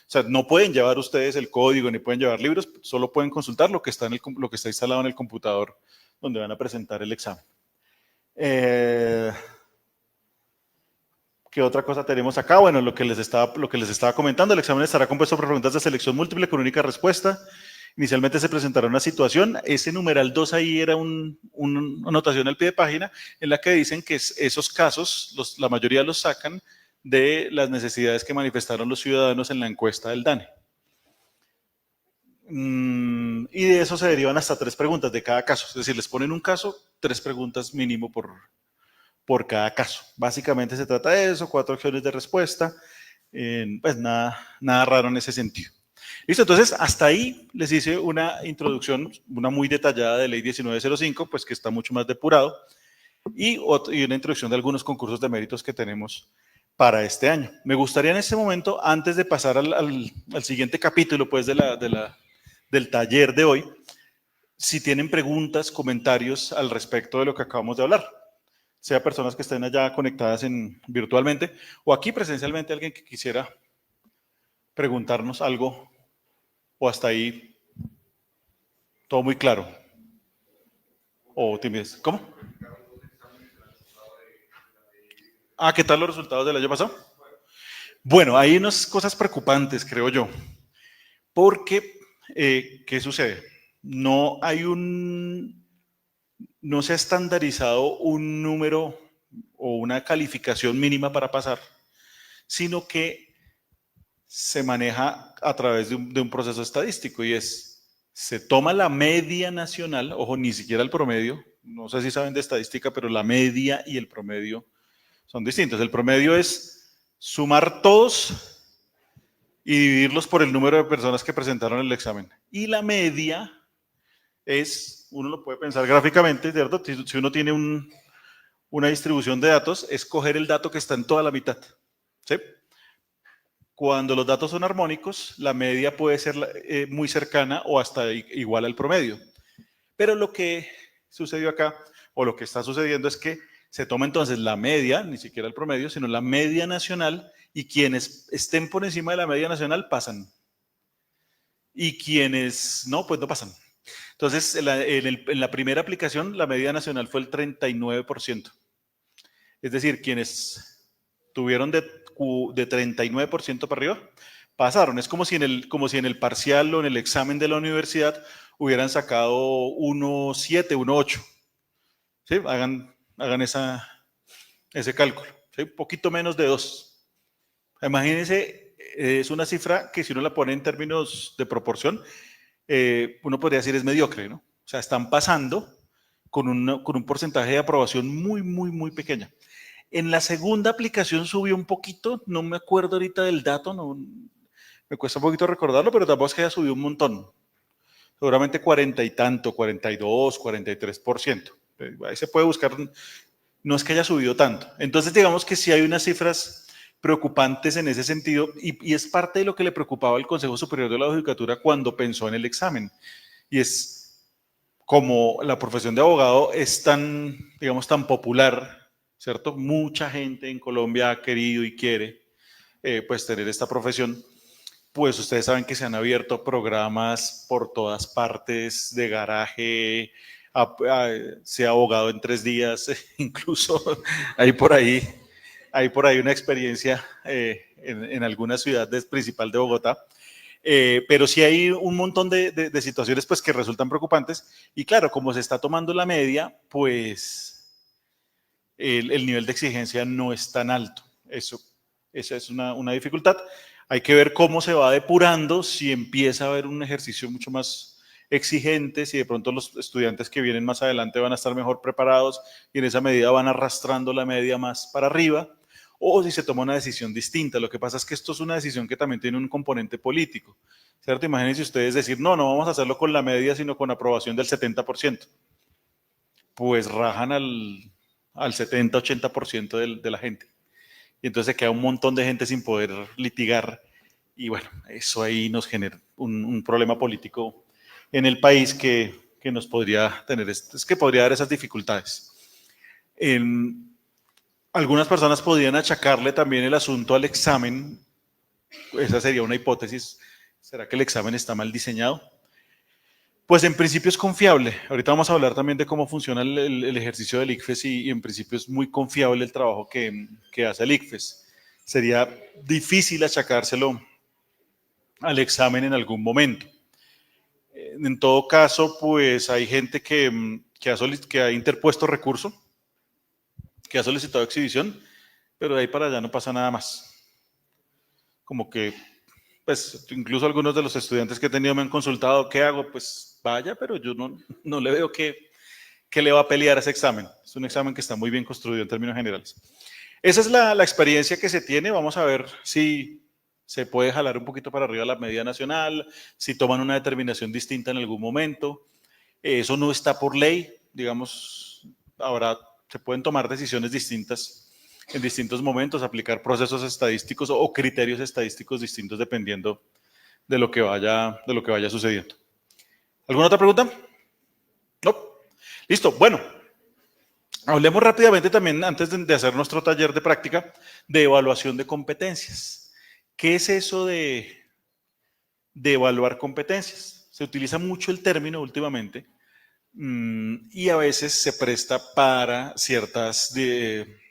sea, no pueden llevar ustedes el código ni pueden llevar libros, solo pueden consultar lo que está instalado en el computador donde van a presentar el examen. ¿Qué otra cosa tenemos acá? Bueno, lo que les estaba comentando, el examen estará compuesto por preguntas de selección múltiple con única respuesta. Inicialmente se presentará una situación, ese numeral 2 ahí era una anotación al pie de página en la que dicen que esos casos, la mayoría los sacan de las necesidades que manifestaron los ciudadanos en la encuesta del DANE. Y de eso se derivan hasta 3 preguntas de cada caso, es decir, les ponen un caso, 3 preguntas mínimo por cada caso. Básicamente se trata de eso, 4 opciones de respuesta, pues nada raro en ese sentido. Listo, entonces hasta ahí les hice una introducción, una muy detallada de Ley 1905, pues que está mucho más depurado, y una introducción de algunos concursos de méritos que tenemos para este año. Me gustaría en este momento, antes de pasar al siguiente capítulo pues del taller de hoy, si tienen preguntas, comentarios al respecto de lo que acabamos de hablar, sea personas que estén allá conectadas virtualmente o aquí presencialmente, alguien que quisiera preguntarnos algo, o hasta ahí todo muy claro. ¿O timidez? ¿Cómo? ¿Qué tal los resultados del año pasado? Bueno, hay unas cosas preocupantes, creo yo, porque, ¿qué sucede? No se ha estandarizado un número o una calificación mínima para pasar, sino que se maneja a través de un proceso estadístico y se toma la media nacional, ojo, ni siquiera el promedio, no sé si saben de estadística, pero la media y el promedio son distintos. El promedio es sumar todos y dividirlos por el número de personas que presentaron el examen. Y la media uno lo puede pensar gráficamente, ¿cierto? Si uno tiene una distribución de datos, es coger el dato que está en toda la mitad, ¿sí? Cuando los datos son armónicos, la media puede ser muy cercana o hasta igual al promedio. Pero lo que sucedió acá o lo que está sucediendo es que se toma entonces la media, ni siquiera el promedio, sino la media nacional, y quienes estén por encima de la media nacional pasan. Y quienes no, pues no pasan. Entonces, en la primera aplicación, la media nacional fue el 39%. Es decir, quienes tuvieron de 39% para arriba, pasaron. Es como si en el parcial o en el examen de la universidad hubieran sacado 1,7, 1,8. ¿Sí? Hagan ese cálculo. ¿Sí? Un poquito menos de 2. Imagínense, es una cifra que si uno la pone en términos de proporción, uno podría decir es mediocre, ¿no? O sea, están pasando con un porcentaje de aprobación muy, muy, muy pequeña. En la segunda aplicación subió un poquito, no me acuerdo ahorita del dato, no, me cuesta un poquito recordarlo, pero tampoco es que haya subido un montón. Seguramente 40 y tanto, 42, 43%. Ahí se puede buscar, no es que haya subido tanto. Entonces, digamos que sí hay unas cifras preocupantes en ese sentido, y es parte de lo que le preocupaba al Consejo Superior de la Judicatura cuando pensó en el examen. Y es como la profesión de abogado es tan, digamos, tan popular, ¿cierto? Mucha gente en Colombia ha querido y quiere pues tener esta profesión. Pues ustedes saben que se han abierto programas por todas partes de garaje, sea abogado en 3 días, incluso hay por ahí una experiencia en alguna ciudad principal de Bogotá. Pero sí hay un montón de situaciones pues, que resultan preocupantes. Y claro, como se está tomando la media, pues el nivel de exigencia no es tan alto. Esa es una dificultad. Hay que ver cómo se va depurando, si empieza a haber un ejercicio mucho más exigente, si de pronto los estudiantes que vienen más adelante van a estar mejor preparados y en esa medida van arrastrando la media más para arriba, o si se toma una decisión distinta. Lo que pasa es que esto es una decisión que también tiene un componente político, ¿cierto? Imagínense ustedes decir, no vamos a hacerlo con la media, sino con aprobación del 70%. Pues rajan al 70-80% de la gente. Y entonces se queda un montón de gente sin poder litigar. Y bueno, eso ahí nos genera un problema político en el país que nos podría tener, es que podría dar esas dificultades. Algunas personas podrían achacarle también el asunto al examen. Esa sería una hipótesis. ¿Será que el examen está mal diseñado? Pues en principio es confiable. Ahorita vamos a hablar también de cómo funciona el ejercicio del ICFES y en principio es muy confiable el trabajo que hace el ICFES. Sería difícil achacárselo al examen en algún momento. En todo caso, pues hay gente que ha interpuesto recurso, que ha solicitado exhibición, pero de ahí para allá no pasa nada más. Como que, pues incluso algunos de los estudiantes que he tenido me han consultado, ¿qué hago? Pues vaya, pero yo no le veo que le va a pelear ese examen. Es un examen que está muy bien construido en términos generales. Esa es la experiencia que se tiene. Vamos a ver si se puede jalar un poquito para arriba la media nacional, si toman una determinación distinta en algún momento. Eso no está por ley, digamos, ahora se pueden tomar decisiones distintas en distintos momentos, aplicar procesos estadísticos o criterios estadísticos distintos dependiendo de lo que vaya sucediendo. ¿Alguna otra pregunta? No. Listo. Bueno, hablemos rápidamente también, antes de hacer nuestro taller de práctica, de evaluación de competencias. ¿Qué es eso de evaluar competencias? Se utiliza mucho el término últimamente y a veces se presta para ciertas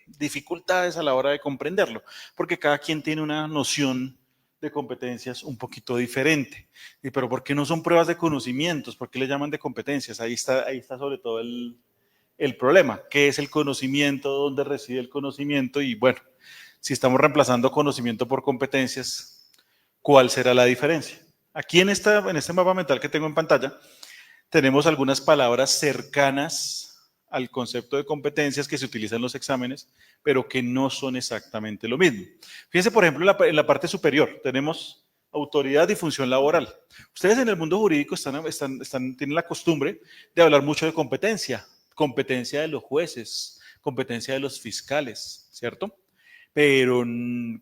dificultades a la hora de comprenderlo, porque cada quien tiene una noción de competencias un poquito diferente. Pero ¿por qué no son pruebas de conocimientos? ¿Por qué le llaman de competencias? Ahí está sobre todo el problema. ¿Qué es el conocimiento? ¿Dónde reside el conocimiento? Y bueno, si estamos reemplazando conocimiento por competencias, ¿cuál será la diferencia? Aquí en este mapa mental que tengo en pantalla, tenemos algunas palabras cercanas al concepto de competencias que se utilizan en los exámenes, pero que no son exactamente lo mismo. Fíjense, por ejemplo, en la parte superior tenemos autoridad y función laboral. Ustedes en el mundo jurídico tienen la costumbre de hablar mucho de competencia de los jueces, competencia de los fiscales, ¿cierto? Pero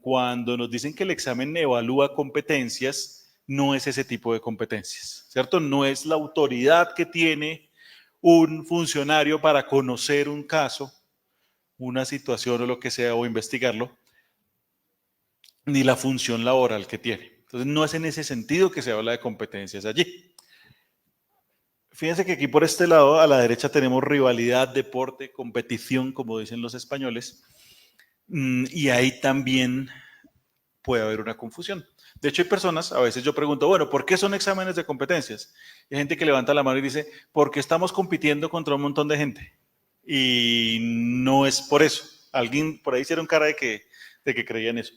cuando nos dicen que el examen evalúa competencias, no es ese tipo de competencias, ¿cierto? No es la autoridad que tiene un funcionario para conocer un caso, una situación o lo que sea, o investigarlo, ni la función laboral que tiene. Entonces, no es en ese sentido que se habla de competencias allí. Fíjense que aquí por este lado, a la derecha, tenemos rivalidad, deporte, competición, como dicen los españoles, y ahí también puede haber una confusión. De hecho, hay personas, a veces yo pregunto, bueno, ¿por qué son exámenes de competencias? Hay gente que levanta la mano y dice, porque estamos compitiendo contra un montón de gente. Y no es por eso. Alguien por ahí hicieron cara de que creían eso.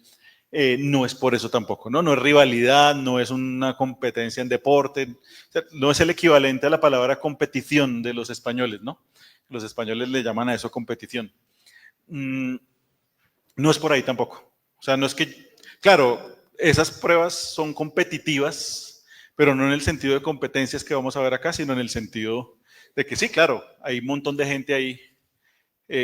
No es por eso tampoco, ¿no? No es rivalidad, no es una competencia en deporte, o sea, no es el equivalente a la palabra competición de los españoles, ¿no? Los españoles le llaman a eso competición. No es por ahí tampoco. O sea, no es que, claro, esas pruebas son competitivas, pero no en el sentido de competencias que vamos a ver acá, sino en el sentido de que sí, claro, hay un montón de gente ahí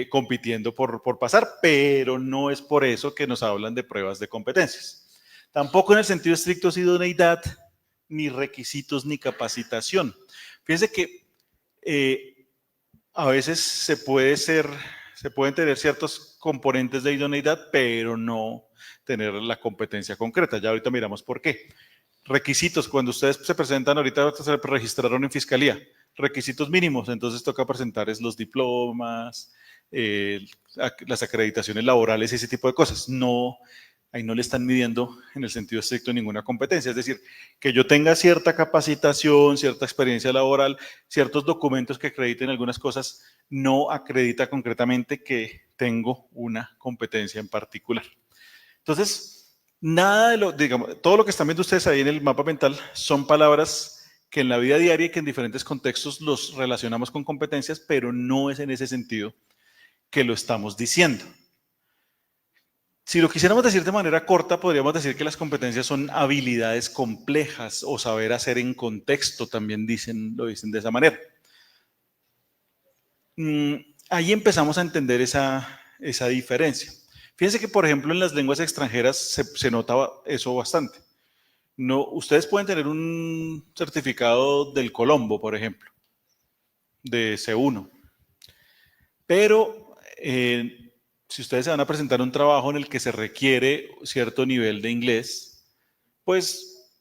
compitiendo por pasar, pero no es por eso que nos hablan de pruebas de competencias. Tampoco en el sentido estricto de idoneidad, ni requisitos, ni capacitación. Fíjense que a veces se pueden tener ciertos componentes de idoneidad, pero no tener la competencia concreta. Ya ahorita miramos por qué. Requisitos, cuando ustedes se presentan, ahorita se registraron en fiscalía, requisitos mínimos, entonces toca presentar los diplomas, las acreditaciones laborales y ese tipo de cosas. No, ahí no le están midiendo en el sentido estricto ninguna competencia, es decir, que yo tenga cierta capacitación, cierta experiencia laboral, ciertos documentos que acrediten algunas cosas, no acredita concretamente que tengo una competencia en particular. Entonces, nada de lo, digamos, todo lo que están viendo ustedes ahí en el mapa mental son palabras que en la vida diaria y que en diferentes contextos los relacionamos con competencias, pero no es en ese sentido que lo estamos diciendo. Si lo quisiéramos decir de manera corta, podríamos decir que las competencias son habilidades complejas o saber hacer en contexto, también lo dicen de esa manera. Ahí empezamos a entender esa diferencia. Fíjense que, por ejemplo, en las lenguas extranjeras se notaba eso bastante. No, ustedes pueden tener un certificado del Colombo, por ejemplo, de C1, pero si ustedes se van a presentar un trabajo en el que se requiere cierto nivel de inglés, pues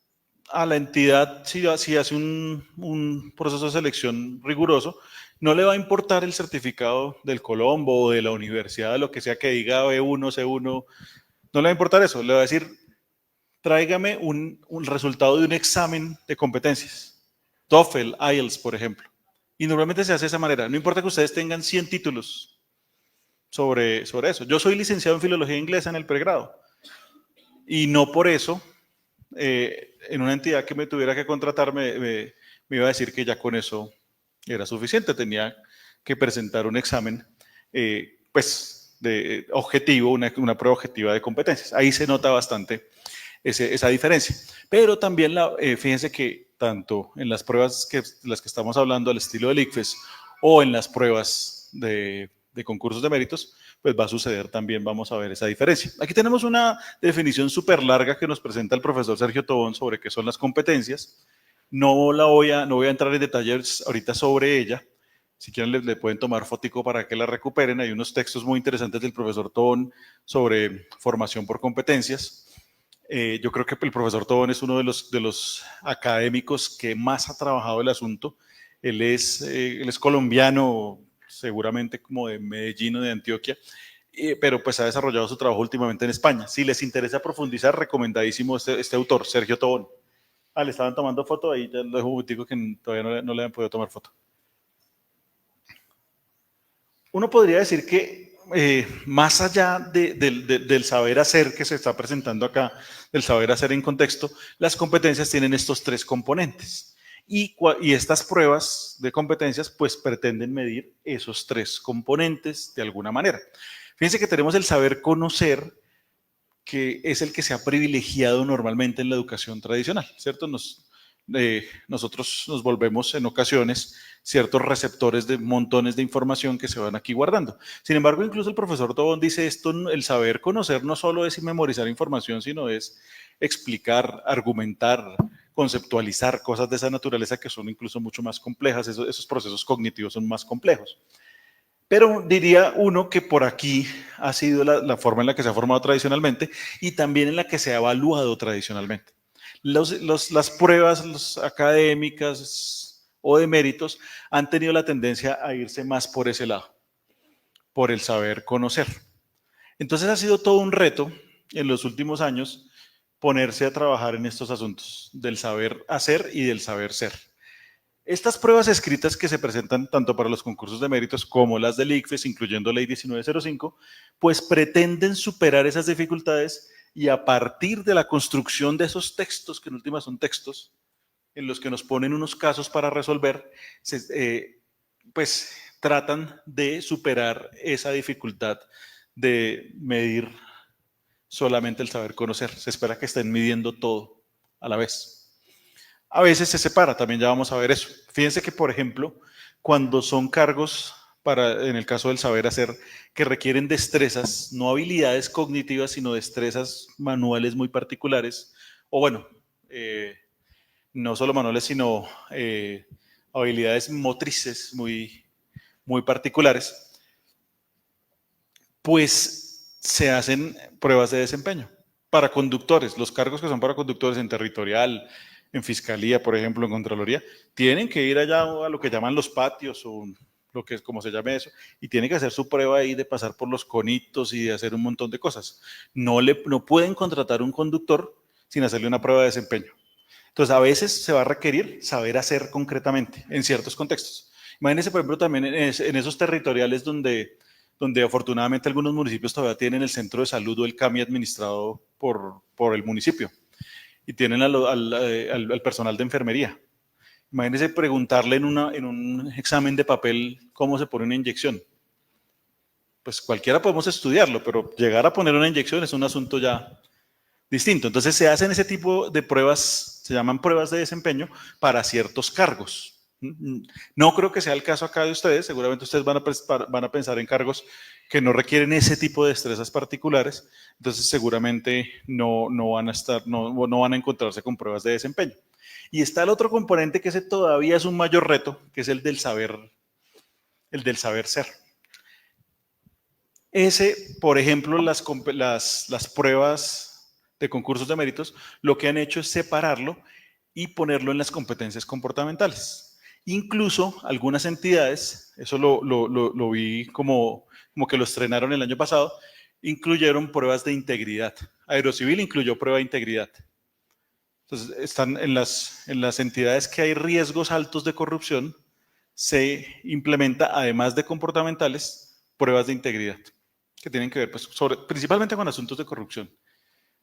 a la entidad, si hace un proceso de selección riguroso, no le va a importar el certificado del Colombo o de la universidad, lo que sea que diga B1, C1, no le va a importar eso, le va a decir, tráigame un resultado de un examen de competencias, TOEFL, IELTS, por ejemplo. Y normalmente se hace de esa manera, no importa que ustedes tengan 100 títulos sobre eso. Yo soy licenciado en Filología Inglesa en el pregrado y no por eso en una entidad que me tuviera que contratar me iba a decir que ya con eso era suficiente, tenía que presentar un examen pues de objetivo, una prueba objetiva de competencias. Ahí se nota bastante esa diferencia. Pero también fíjense que tanto en las pruebas de las que estamos hablando al estilo del ICFES o en las pruebas de concursos de méritos, pues va a suceder también, vamos a ver esa diferencia. Aquí tenemos una definición súper larga que nos presenta el profesor Sergio Tobón sobre qué son las competencias. No voy a entrar en detalles ahorita sobre ella. Si quieren le pueden tomar fotico para que la recuperen. Hay unos textos muy interesantes del profesor Tobón sobre formación por competencias. Yo creo que el profesor Tobón es uno de los académicos que más ha trabajado el asunto. Él es colombiano, seguramente como de Medellín o de Antioquia, pero pues ha desarrollado su trabajo últimamente en España. Si les interesa profundizar, recomendadísimo este autor, Sergio Tobón. Le estaban tomando foto, ahí ya lo dejo un momentico que todavía no le han podido tomar foto. Uno podría decir que más allá del saber hacer que se está presentando acá, del saber hacer en contexto, las competencias tienen estos tres componentes. Y estas pruebas de competencias pues pretenden medir esos tres componentes de alguna manera. Fíjense que tenemos el saber conocer, que es el que se ha privilegiado normalmente en la educación tradicional, ¿cierto? Nosotros nos volvemos en ocasiones ciertos receptores de montones de información que se van aquí guardando. Sin embargo, incluso el profesor Tobón dice esto, el saber conocer no solo es memorizar información, sino es explicar, argumentar, conceptualizar cosas de esa naturaleza que son incluso mucho más complejas, esos procesos cognitivos son más complejos. Pero diría uno que por aquí ha sido la forma en la que se ha formado tradicionalmente y también en la que se ha evaluado tradicionalmente. Las pruebas académicas o de méritos han tenido la tendencia a irse más por ese lado, por el saber conocer. Entonces ha sido todo un reto en los últimos años ponerse a trabajar en estos asuntos del saber hacer y del saber ser. Estas pruebas escritas que se presentan tanto para los concursos de méritos como las del ICFES, incluyendo Ley 1905, pues pretenden superar esas dificultades y a partir de la construcción de esos textos, que en última son textos, en los que nos ponen unos casos para resolver, pues tratan de superar esa dificultad de medir solamente el saber conocer. Se espera que estén midiendo todo a la vez. A veces se separa, también ya vamos a ver eso. Fíjense que, por ejemplo, cuando son cargos, en el caso del saber hacer, que requieren destrezas, no habilidades cognitivas, sino destrezas manuales muy particulares, o bueno, no solo manuales, sino habilidades motrices muy particulares, pues se hacen pruebas de desempeño para conductores. Los cargos que son para conductores en territorial, en fiscalía, por ejemplo, en contraloría, tienen que ir allá a lo que llaman los patios o lo que es como se llame eso, y tienen que hacer su prueba ahí de pasar por los conitos y de hacer un montón de cosas. No pueden contratar un conductor sin hacerle una prueba de desempeño. Entonces, a veces se va a requerir saber hacer concretamente en ciertos contextos. Imagínense, por ejemplo, también en esos territoriales donde afortunadamente algunos municipios todavía tienen el centro de salud o el CAMI administrado por el municipio y tienen al personal de enfermería. Imagínense preguntarle en un examen de papel cómo se pone una inyección. Pues cualquiera podemos estudiarlo, pero llegar a poner una inyección es un asunto ya distinto. Entonces se hacen ese tipo de pruebas, se llaman pruebas de desempeño para ciertos cargos. No creo que sea el caso acá de ustedes, seguramente ustedes van a pensar en cargos que no requieren ese tipo de destrezas particulares, entonces seguramente no van a encontrarse con pruebas de desempeño. Y está el otro componente que ese todavía es un mayor reto, que es el del saber ser. Ese, por ejemplo, las pruebas de concursos de méritos, lo que han hecho es separarlo y ponerlo en las competencias comportamentales. Incluso algunas entidades, eso lo vi como que lo estrenaron el año pasado, incluyeron pruebas de integridad. Aerocivil incluyó prueba de integridad. Entonces, están en las entidades que hay riesgos altos de corrupción, se implementa, además de comportamentales, pruebas de integridad, que tienen que ver pues, principalmente con asuntos de corrupción.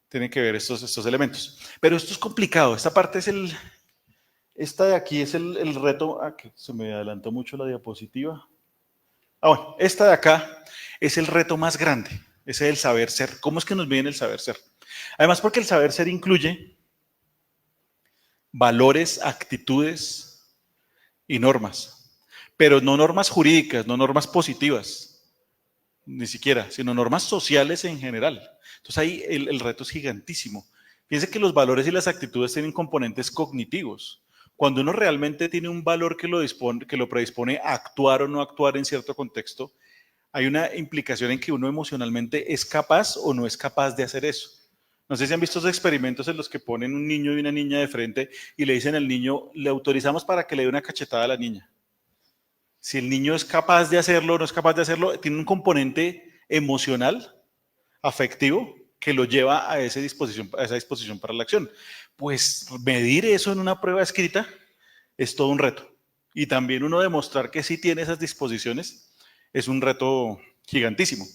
Tienen que ver estos elementos. Pero esto es complicado. Esta parte es esta de aquí es el reto. Que se me adelantó mucho la diapositiva. Bueno, esta de acá es el reto más grande. Ese es el saber ser. ¿Cómo es que nos miden el saber ser? Además, porque el saber ser incluye valores, actitudes y normas. Pero no normas jurídicas, no normas positivas, ni siquiera, sino normas sociales en general. Entonces ahí el reto es gigantísimo. Fíjense que los valores y las actitudes tienen componentes cognitivos. Cuando uno realmente tiene un valor que lo predispone a actuar o no actuar en cierto contexto, hay una implicación en que uno emocionalmente es capaz o no es capaz de hacer eso. No sé si han visto esos experimentos en los que ponen un niño y una niña de frente y le dicen al niño, le autorizamos para que le dé una cachetada a la niña. Si el niño es capaz de hacerlo o no es capaz de hacerlo, tiene un componente emocional, afectivo, que lo lleva a esa disposición para la acción. Pues medir eso en una prueba escrita es todo un reto. Y también uno demostrar que sí tiene esas disposiciones es un reto gigantísimo.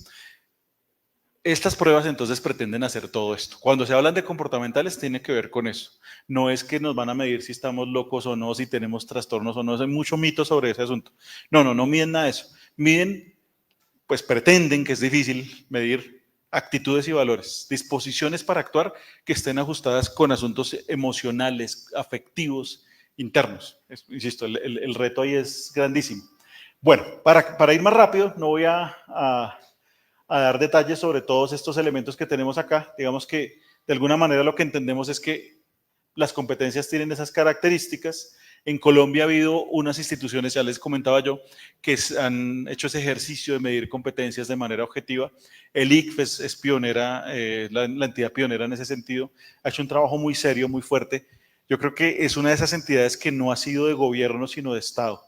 Estas pruebas entonces pretenden hacer todo esto. Cuando se hablan de comportamentales tiene que ver con eso. No es que nos van a medir si estamos locos o no, si tenemos trastornos o no. Hay mucho mito sobre ese asunto. No miden nada de eso. Miden, pues pretenden, que es difícil medir, actitudes y valores, disposiciones para actuar que estén ajustadas con asuntos emocionales, afectivos, internos. Insisto, el reto ahí es grandísimo. Bueno, para ir más rápido, no voy a dar detalles sobre todos estos elementos que tenemos acá. Digamos que De alguna manera lo que entendemos es que las competencias tienen esas características. En Colombia ha habido unas instituciones, ya les comentaba yo, que han hecho ese ejercicio de medir competencias de manera objetiva. El ICFES es pionera, la entidad pionera en ese sentido. Ha hecho un trabajo muy serio, muy fuerte. Yo creo que es una de esas entidades que no ha sido de gobierno, sino de Estado.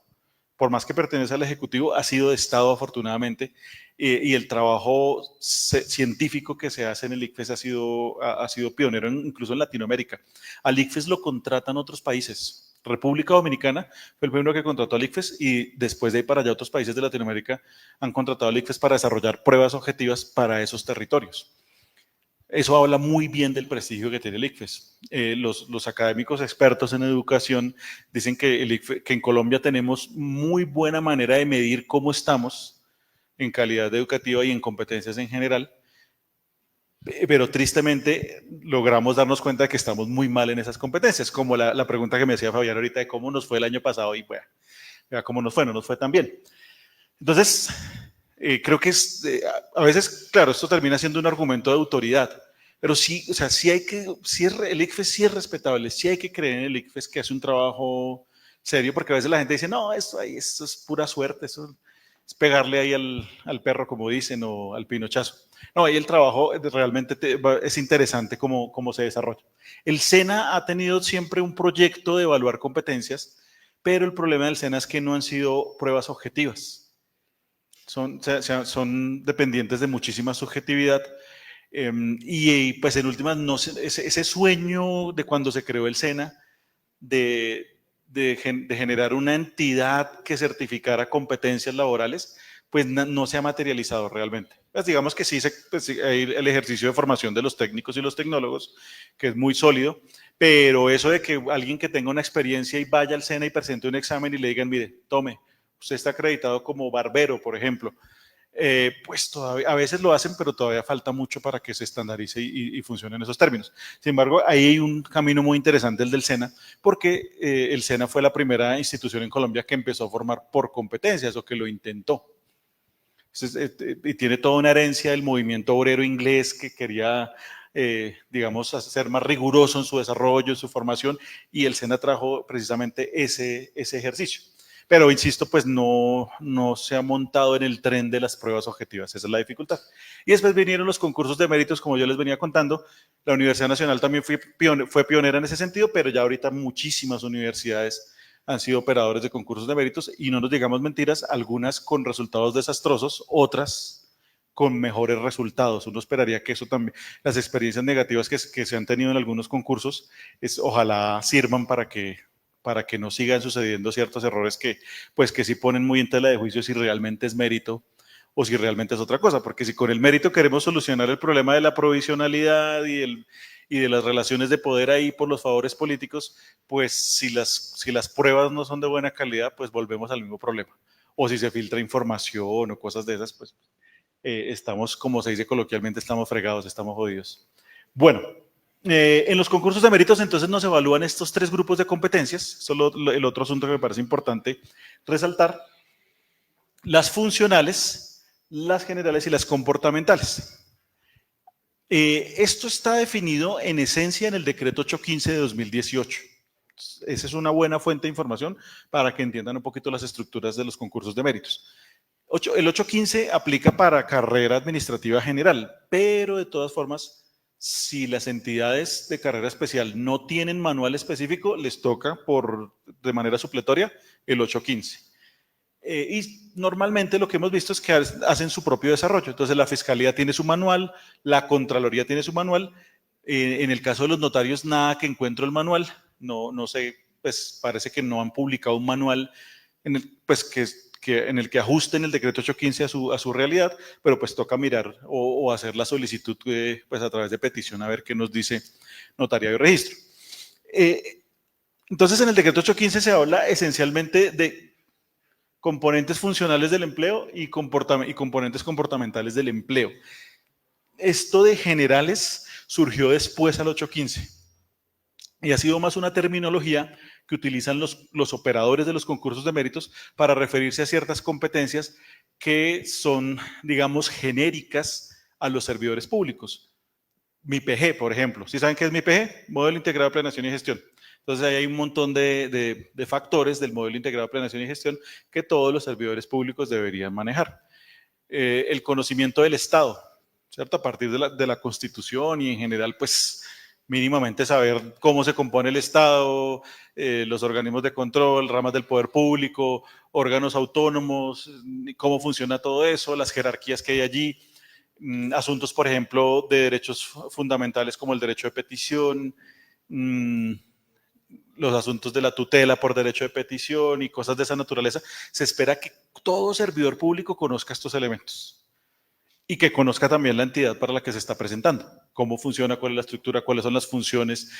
Por más que pertenece al Ejecutivo, ha sido de Estado afortunadamente, y el trabajo científico que se hace en el ICFES ha sido pionero incluso en Latinoamérica. Al ICFES lo contratan otros países. República Dominicana fue el primero que contrató al ICFES, y después de ahí para allá otros países de Latinoamérica han contratado al ICFES para desarrollar pruebas objetivas para esos territorios. Eso habla muy bien del prestigio que tiene el ICFES. Los académicos expertos en educación dicen que en Colombia tenemos muy buena manera de medir cómo estamos en calidad educativa y en competencias en general, pero tristemente logramos darnos cuenta de que estamos muy mal en esas competencias, como la pregunta que me hacía Fabián ahorita de cómo nos fue el año pasado, y bueno, cómo nos fue, no nos fue tan bien. Entonces, creo que a veces, claro, esto termina siendo un argumento de autoridad, pero sí, o sea, el ICFES sí es respetable, sí hay que creer en el ICFES, que hace un trabajo serio, porque a veces la gente dice, no, esto es pura suerte, eso es pegarle ahí al perro, como dicen, o al pinochazo. No, ahí el trabajo realmente es interesante cómo se desarrolla. El SENA ha tenido siempre un proyecto de evaluar competencias, pero el problema del SENA es que no han sido pruebas objetivas. Son dependientes de muchísima subjetividad, y pues en últimas, no, ese sueño de cuando se creó el SENA de generar una entidad que certificara competencias laborales, pues no se ha materializado realmente. Pues digamos que sí, pues hay el ejercicio de formación de los técnicos y los tecnólogos, que es muy sólido, pero eso de que alguien que tenga una experiencia y vaya al SENA y presente un examen y le digan, mire, tome, usted está acreditado como barbero, por ejemplo, pues todavía, a veces lo hacen, pero todavía falta mucho para que se estandarice y funcione en esos términos. Sin embargo, ahí hay un camino muy interesante, el del SENA, porque el SENA fue la primera institución en Colombia que empezó a formar por competencias, o que lo intentó. Y tiene toda una herencia del movimiento obrero inglés, que quería, digamos, ser más riguroso en su desarrollo, en su formación, y el SENA trajo precisamente ese ejercicio. Pero, insisto, pues no se ha montado en el tren de las pruebas objetivas, esa es la dificultad. Y después vinieron los concursos de méritos, como yo les venía contando. La Universidad Nacional también fue pionera en ese sentido, pero ya ahorita muchísimas universidades han sido operadores de concursos de méritos, y no nos digamos mentiras, algunas con resultados desastrosos, otras con mejores resultados. Uno esperaría que eso también, las experiencias negativas que se han tenido en algunos concursos, ojalá sirvan para que no sigan sucediendo ciertos errores que sí ponen muy en tela de juicio si realmente es mérito o si realmente es otra cosa, porque si con el mérito queremos solucionar el problema de la provisionalidad y de las relaciones de poder ahí por los favores políticos, pues si las pruebas no son de buena calidad, pues volvemos al mismo problema. O si se filtra información o cosas de esas, pues estamos, como se dice coloquialmente, estamos fregados, estamos jodidos. Bueno, en los concursos de méritos entonces nos evalúan estos 3 grupos de competencias. Solo el otro asunto que me parece importante resaltar: las funcionales, las generales y las comportamentales. Esto está definido en esencia en el decreto 815 de 2018. Esa es una buena fuente de información para que entiendan un poquito las estructuras de los concursos de méritos. El 815 aplica para carrera administrativa general, pero de todas formas, si las entidades de carrera especial no tienen manual específico, les toca de manera supletoria el 815. Y normalmente lo que hemos visto es que hacen su propio desarrollo. Entonces la Fiscalía tiene su manual, la Contraloría tiene su manual. En el caso de los notarios, nada que encuentro el manual. No sé, pues parece que no han publicado un manual en el que ajusten el decreto 815 a su realidad, pero pues toca mirar o hacer la solicitud pues a través de petición, a ver qué nos dice Notariado y Registro. Entonces en el decreto 815 se habla esencialmente de componentes funcionales del empleo y componentes comportamentales del empleo. Esto de generales surgió después al 815 y ha sido más una terminología que utilizan los operadores de los concursos de méritos para referirse a ciertas competencias que son, digamos, genéricas a los servidores públicos. Mi PG, por ejemplo. ¿Sí saben qué es mi PG? Modelo integrado de planeación y gestión. Entonces ahí hay un montón de factores del modelo integrado de planeación y gestión que todos los servidores públicos deberían manejar. El conocimiento del Estado, ¿cierto? A partir de la Constitución y en general, pues mínimamente saber cómo se compone el Estado, los organismos de control, ramas del poder público, órganos autónomos, cómo funciona todo eso, las jerarquías que hay allí, asuntos, por ejemplo, de derechos fundamentales como el derecho de petición, los asuntos de la tutela por derecho de petición y cosas de esa naturaleza. Se espera que todo servidor público conozca estos elementos y que conozca también la entidad para la que se está presentando, cómo funciona, cuál es la estructura, cuáles son las funciones,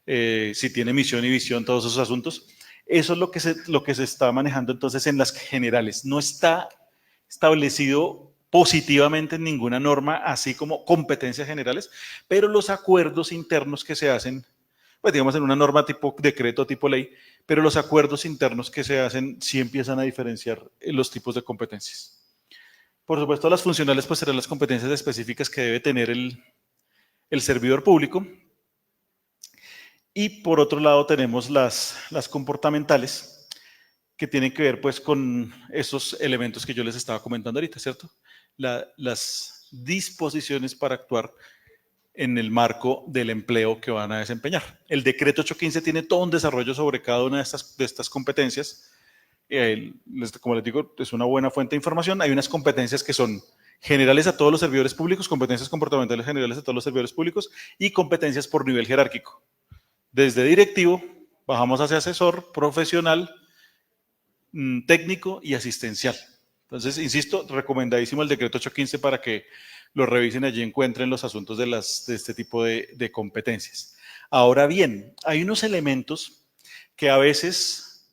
si tiene misión y visión, todos esos asuntos. Eso es lo que se está manejando entonces en las generales. No está establecido positivamente en ninguna norma, así como competencias generales, pero los acuerdos internos que se hacen, pues digamos en una norma tipo decreto, tipo ley, pero los acuerdos internos que se hacen sí empiezan a diferenciar los tipos de competencias. Por supuesto, las funcionales pues serán las competencias específicas que debe tener el servidor público. Y por otro lado tenemos las comportamentales, que tienen que ver pues con esos elementos que yo les estaba comentando ahorita, ¿cierto? Las disposiciones para actuar en el marco del empleo que van a desempeñar. El decreto 815 tiene todo un desarrollo sobre cada una de estas competencias. Como les digo, es una buena fuente de información. Hay unas competencias que son generales a todos los servidores públicos, competencias comportamentales generales a todos los servidores públicos y competencias por nivel jerárquico. Desde directivo, bajamos hacia asesor, profesional, técnico y asistencial. Entonces, insisto, recomendadísimo el decreto 815 para que lo revisen allí, encuentren los asuntos de este tipo de competencias. Ahora bien, hay unos elementos que a veces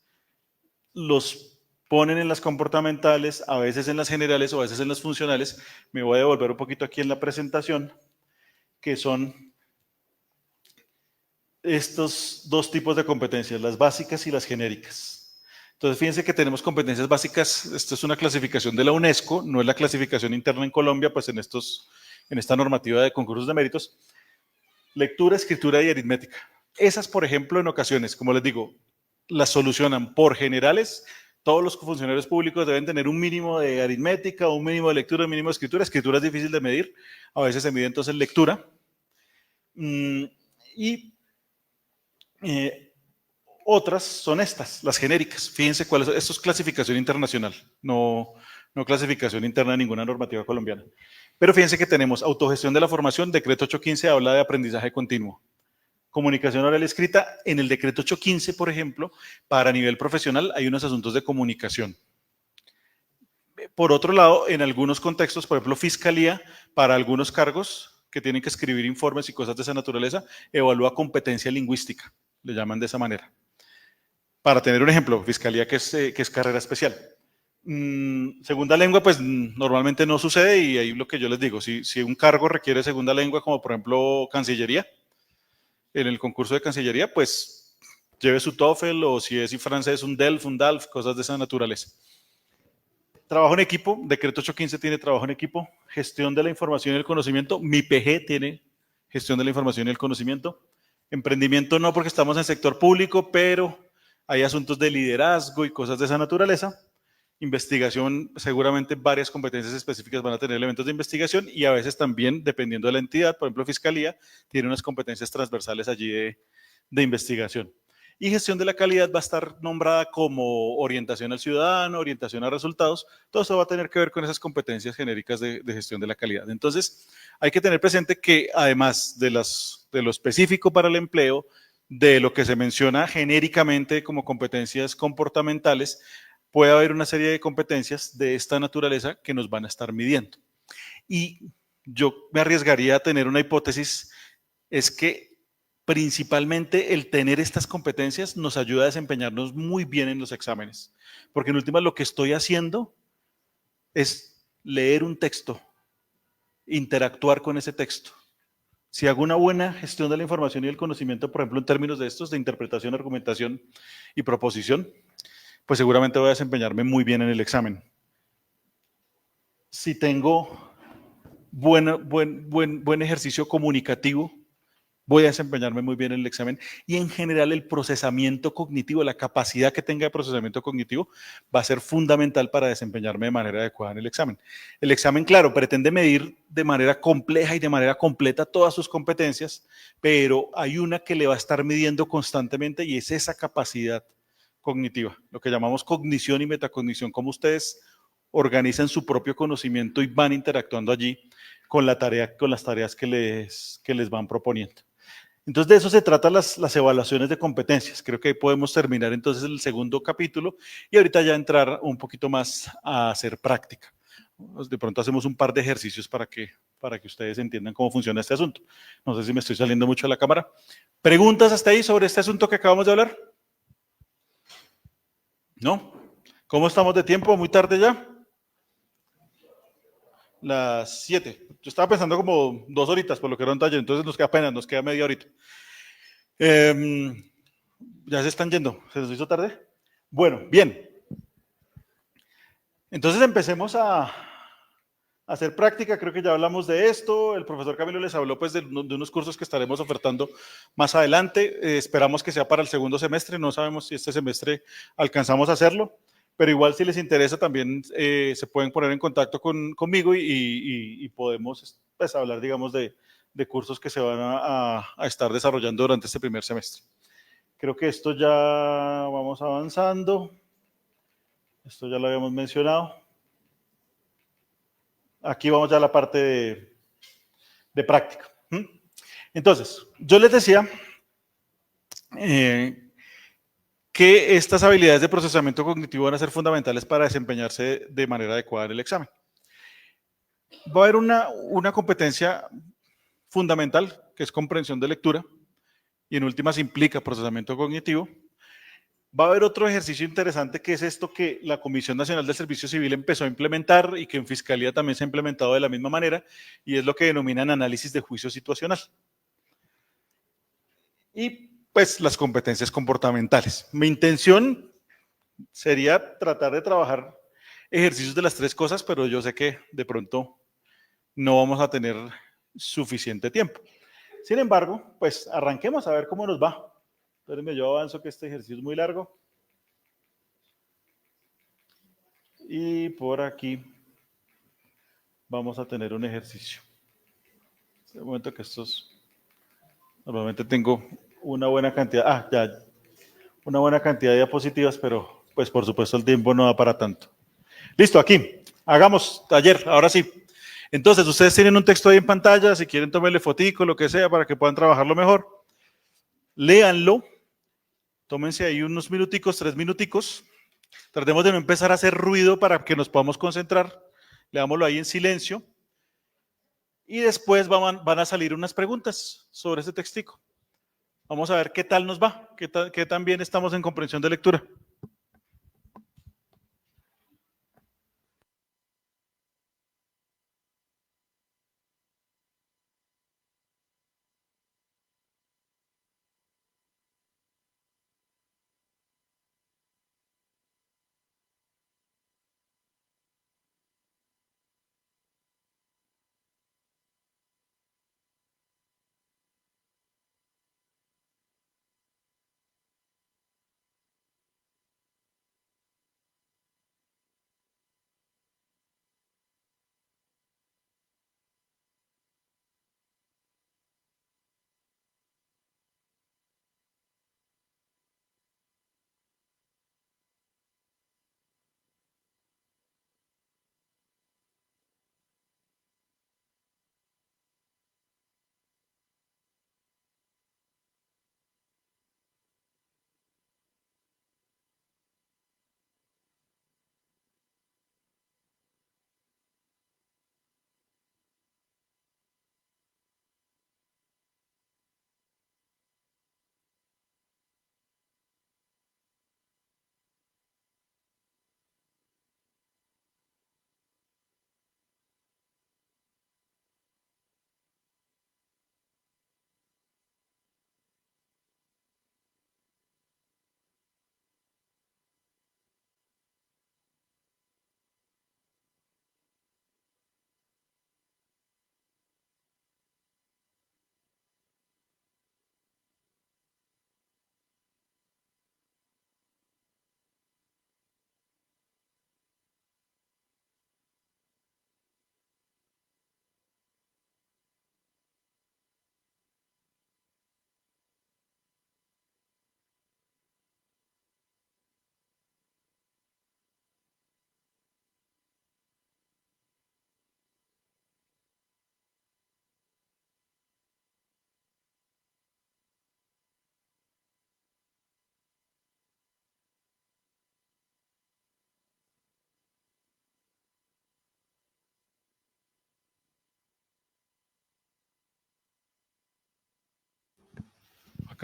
los ponen en las comportamentales, a veces en las generales o a veces en las funcionales. Me voy a devolver un poquito aquí en la presentación, que son estos dos tipos de competencias, las básicas y las genéricas. Entonces, fíjense que tenemos competencias básicas. Esto es una clasificación de la UNESCO, no es la clasificación interna en Colombia, pues en esta normativa de concursos de méritos. Lectura, escritura y aritmética. Esas, por ejemplo, en ocasiones, como les digo, las solucionan por generales. Todos los funcionarios públicos deben tener un mínimo de aritmética, un mínimo de lectura, un mínimo de escritura. Escritura es difícil de medir, a veces se mide entonces lectura. Otras son estas, las genéricas. Fíjense cuáles son. Esto es clasificación internacional, no clasificación interna de ninguna normativa colombiana. Pero fíjense que tenemos autogestión de la formación, decreto 815 habla de aprendizaje continuo. Comunicación oral y escrita, en el decreto 815, por ejemplo, para nivel profesional hay unos asuntos de comunicación. Por otro lado, en algunos contextos, por ejemplo, fiscalía, para algunos cargos que tienen que escribir informes y cosas de esa naturaleza, evalúa competencia lingüística, le llaman de esa manera. Para tener un ejemplo, fiscalía que es carrera especial. Segunda lengua, pues normalmente no sucede y ahí lo que yo les digo, si un cargo requiere segunda lengua, como por ejemplo Cancillería, en el concurso de Cancillería, pues lleve su TOEFL o si es francés, un DELF, un DALF, cosas de esa naturaleza. Trabajo en equipo, decreto 815 tiene trabajo en equipo, gestión de la información y el conocimiento, mi PG tiene gestión de la información y el conocimiento, emprendimiento no porque estamos en sector público, pero hay asuntos de liderazgo y cosas de esa naturaleza. Investigación, seguramente varias competencias específicas van a tener elementos de investigación y a veces también, dependiendo de la entidad, por ejemplo, Fiscalía, tiene unas competencias transversales allí de investigación. Y gestión de la calidad va a estar nombrada como orientación al ciudadano, orientación a resultados. Todo eso va a tener que ver con esas competencias genéricas de gestión de la calidad. Entonces, hay que tener presente que además de lo específico para el empleo, de lo que se menciona genéricamente como competencias comportamentales, puede haber una serie de competencias de esta naturaleza que nos van a estar midiendo. Y yo me arriesgaría a tener una hipótesis, es que principalmente el tener estas competencias nos ayuda a desempeñarnos muy bien en los exámenes, porque en última lo que estoy haciendo es leer un texto, interactuar con ese texto. Si hago una buena gestión de la información y el conocimiento, por ejemplo, en términos de estos, de interpretación, argumentación y proposición, pues seguramente voy a desempeñarme muy bien en el examen. Si tengo buen ejercicio comunicativo, voy a desempeñarme muy bien en el examen y en general el procesamiento cognitivo, la capacidad que tenga de procesamiento cognitivo va a ser fundamental para desempeñarme de manera adecuada en el examen. El examen, claro, pretende medir de manera compleja y de manera completa todas sus competencias, pero hay una que le va a estar midiendo constantemente y es esa capacidad cognitiva, lo que llamamos cognición y metacognición, cómo ustedes organizan su propio conocimiento y van interactuando allí con la tarea, con las tareas que les van proponiendo. Entonces de eso se tratan las evaluaciones de competencias. Creo que ahí podemos terminar entonces el segundo capítulo y ahorita ya entrar un poquito más a hacer práctica. De pronto hacemos un par de ejercicios para que ustedes entiendan cómo funciona este asunto. No sé si me estoy saliendo mucho de la cámara. ¿Preguntas hasta ahí sobre este asunto que acabamos de hablar? ¿No? ¿Cómo estamos de tiempo? ¿Muy tarde ya? Las 7. Yo estaba pensando como 2 horitas por lo que era un taller, entonces nos queda apenas, nos queda media horita. Ya se están yendo, ¿se nos hizo tarde? Bueno, bien. Entonces empecemos a hacer práctica, creo que ya hablamos de esto, el profesor Camilo les habló pues de unos cursos que estaremos ofertando más adelante, esperamos que sea para el segundo semestre, no sabemos si este semestre alcanzamos a hacerlo, pero igual si les interesa también se pueden poner en contacto conmigo y podemos pues, hablar digamos de cursos que se van a estar desarrollando durante este primer semestre. Creo que esto ya vamos avanzando. Esto ya lo habíamos mencionado. Aquí vamos ya a la parte de práctica. Entonces, yo les decía que estas habilidades de procesamiento cognitivo van a ser fundamentales para desempeñarse de manera adecuada en el examen. Va a haber una competencia fundamental, que es comprensión de lectura, y en últimas implica procesamiento cognitivo. Va a haber otro ejercicio interesante que es esto que la Comisión Nacional del Servicio Civil empezó a implementar y que en Fiscalía también se ha implementado de la misma manera, y es lo que denominan análisis de juicio situacional. Y pues las competencias comportamentales. Mi intención sería tratar de trabajar ejercicios de las 3 cosas, pero yo sé que de pronto no vamos a tener suficiente tiempo. Sin embargo, pues arranquemos a ver cómo nos va. Espérenme, yo avanzo que este ejercicio es muy largo. Y por aquí vamos a tener un ejercicio. En el momento que estos, normalmente tengo una buena cantidad, una buena cantidad de diapositivas, pero pues por supuesto el tiempo no da para tanto. Listo, aquí, hagamos taller, ahora sí. Entonces, ustedes tienen un texto ahí en pantalla, si quieren tomarle fotico, lo que sea, para que puedan trabajarlo mejor. Léanlo, tómense ahí unos minuticos, 3 minuticos. Tratemos de no empezar a hacer ruido para que nos podamos concentrar. Leámoslo ahí en silencio. Y después van a salir unas preguntas sobre este textico. Vamos a ver qué tal nos va, qué tan bien estamos en comprensión de lectura.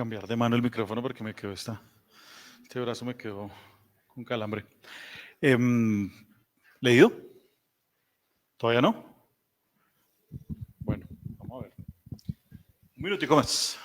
cambiar de mano el micrófono porque me quedó este brazo me quedó con calambre. ¿Leído? ¿Todavía no? Bueno, vamos a ver. Un minutico más.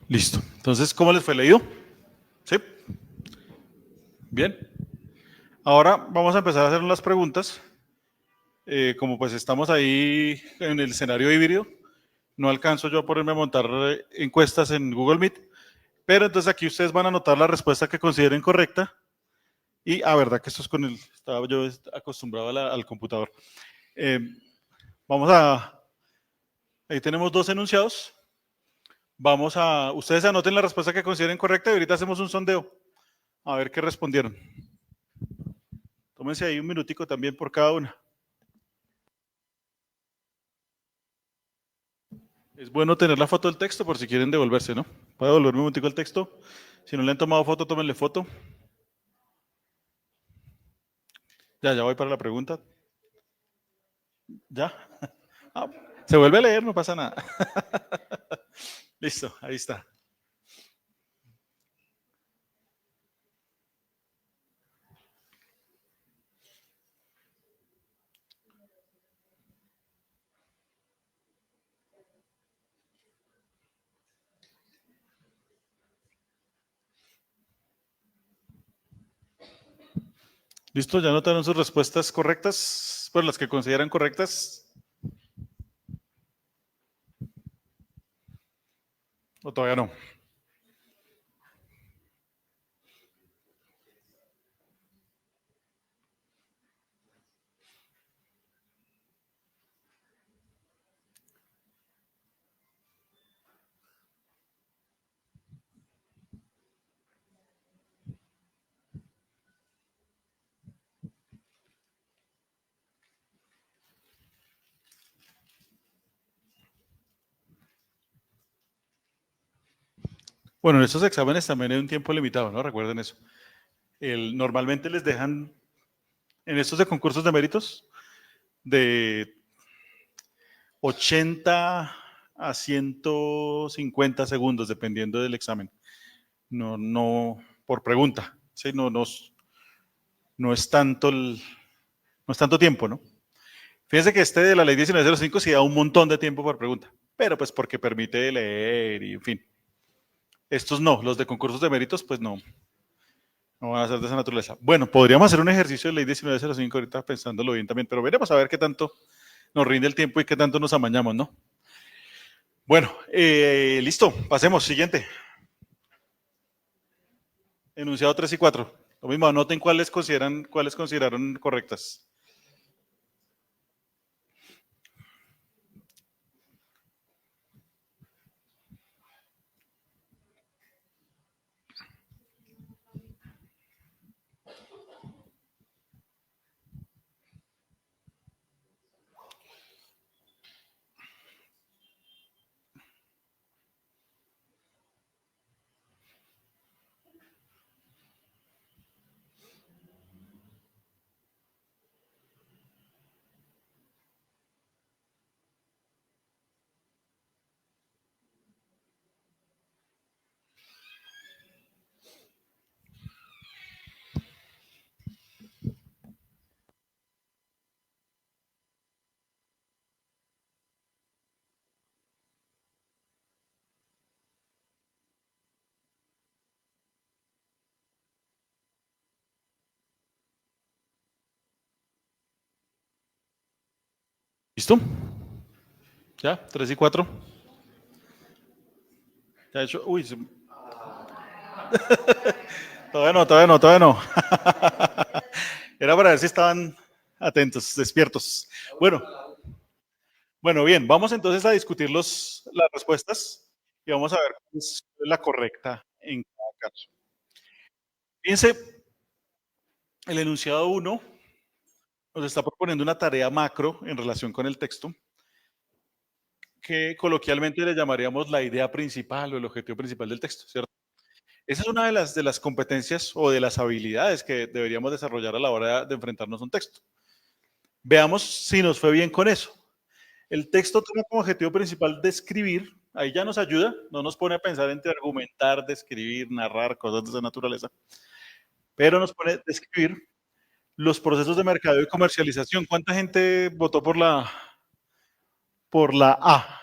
Listo. Entonces, ¿cómo les fue leído? ¿Sí? Bien. Ahora vamos a empezar a hacer las preguntas. Como pues estamos ahí en el escenario híbrido, no alcanzo yo a ponerme a montar encuestas en Google Meet, pero entonces aquí ustedes van a anotar la respuesta que consideren correcta. Y, verdad que esto es con estaba yo acostumbrado al computador. Ahí tenemos 2 enunciados. Ustedes anoten la respuesta que consideren correcta y ahorita hacemos un sondeo. A ver qué respondieron. Tómense ahí un minutico también por cada una. Es bueno tener la foto del texto por si quieren devolverse, ¿no? ¿Puedo devolverme un minutico el texto? Si no le han tomado foto, tómenle foto. Ya voy para la pregunta. ¿Ya? Se vuelve a leer, no pasa nada. Listo, ahí está. ¿Listo? ¿Ya anotaron sus respuestas correctas? Pues las que consideran correctas. ¿O todavía no? Bueno, en estos exámenes también hay un tiempo limitado, ¿no? Recuerden eso. Normalmente les dejan, en estos de concursos de méritos, de 80 a 150 segundos, dependiendo del examen. No por pregunta. ¿Sí? No es tanto tiempo, ¿no? Fíjense que este de la ley 1905 sí da un montón de tiempo por pregunta, pero pues porque permite leer y en fin. Estos no, los de concursos de méritos, pues no van a ser de esa naturaleza. Bueno, podríamos hacer un ejercicio de ley 1905 ahorita pensándolo bien también, pero veremos a ver qué tanto nos rinde el tiempo y qué tanto nos amañamos, ¿no? Bueno, listo, pasemos, siguiente. Enunciado 3 y 4. Lo mismo, anoten cuáles consideraron correctas. ¿Listo? ¿Ya? 3 y 4. ¿Ya hecho? Uy, todavía no. Era para ver si estaban atentos, despiertos. Bueno, bien, vamos entonces a discutir las respuestas y vamos a ver cuál es la correcta en cada caso. Fíjense, el enunciado 1 nos está proponiendo una tarea macro en relación con el texto, que coloquialmente le llamaríamos la idea principal o el objetivo principal del texto, ¿cierto? Esa es una de las competencias o de las habilidades que deberíamos desarrollar a la hora de enfrentarnos a un texto. Veamos si nos fue bien con eso. El texto tiene como objetivo principal describir, ahí ya nos ayuda, no nos pone a pensar entre argumentar, describir, narrar, cosas de esa naturaleza, pero nos pone a describir los procesos de mercadeo y comercialización. ¿Cuánta gente votó por la A?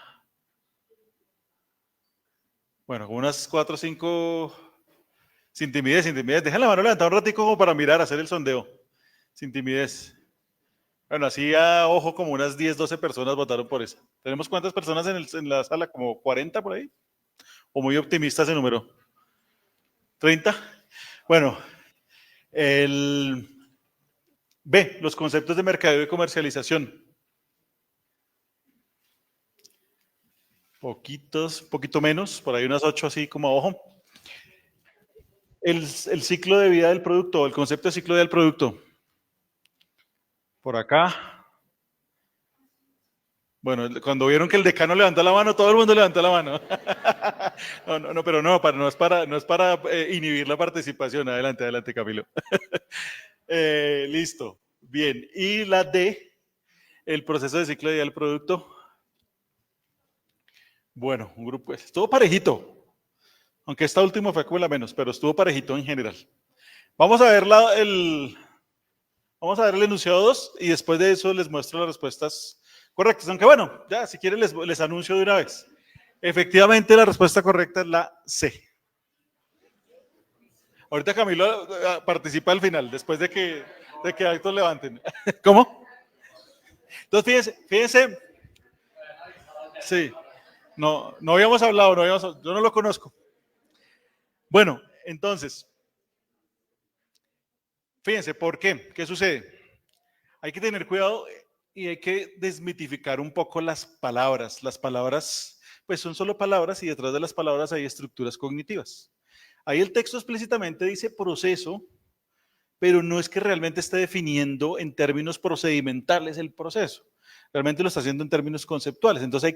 Bueno, como unas 4 o 5, sin timidez. Dejen la mano levantada un ratico como para mirar, hacer el sondeo. Sin timidez. Bueno, así a ojo, como unas 10, 12 personas votaron por esa. ¿Tenemos cuántas personas en la sala? ¿Como 40 por ahí? ¿O muy optimista ese número? ¿30? Bueno, el B, los conceptos de mercadeo y comercialización. Poquito menos, por ahí unas 8 así como a ojo. El ciclo de vida del producto, el concepto de ciclo de vida del producto. Por acá. Bueno, cuando vieron que el decano levantó la mano, todo el mundo levantó la mano. Pero no es para inhibir la participación. Adelante, Camilo. Listo. Bien. Y la D, el proceso de ciclo de vida del producto. Bueno, un grupo, estuvo parejito. Aunque esta última fue como la menos, pero estuvo parejito en general. Vamos a ver el enunciado 2 y después de eso les muestro las respuestas correctas. Aunque bueno, ya si quieren les anuncio de una vez. Efectivamente, la respuesta correcta es la C. Ahorita Camilo participa al final, después de que actos levanten. ¿Cómo? Entonces, fíjense. Sí. No habíamos hablado, yo no lo conozco. Bueno, entonces, fíjense, ¿por qué? ¿Qué sucede? Hay que tener cuidado y hay que desmitificar un poco las palabras. Las palabras, pues son solo palabras y detrás de las palabras hay estructuras cognitivas. Ahí el texto explícitamente dice proceso, pero no es que realmente esté definiendo en términos procedimentales el proceso. Realmente lo está haciendo en términos conceptuales. Entonces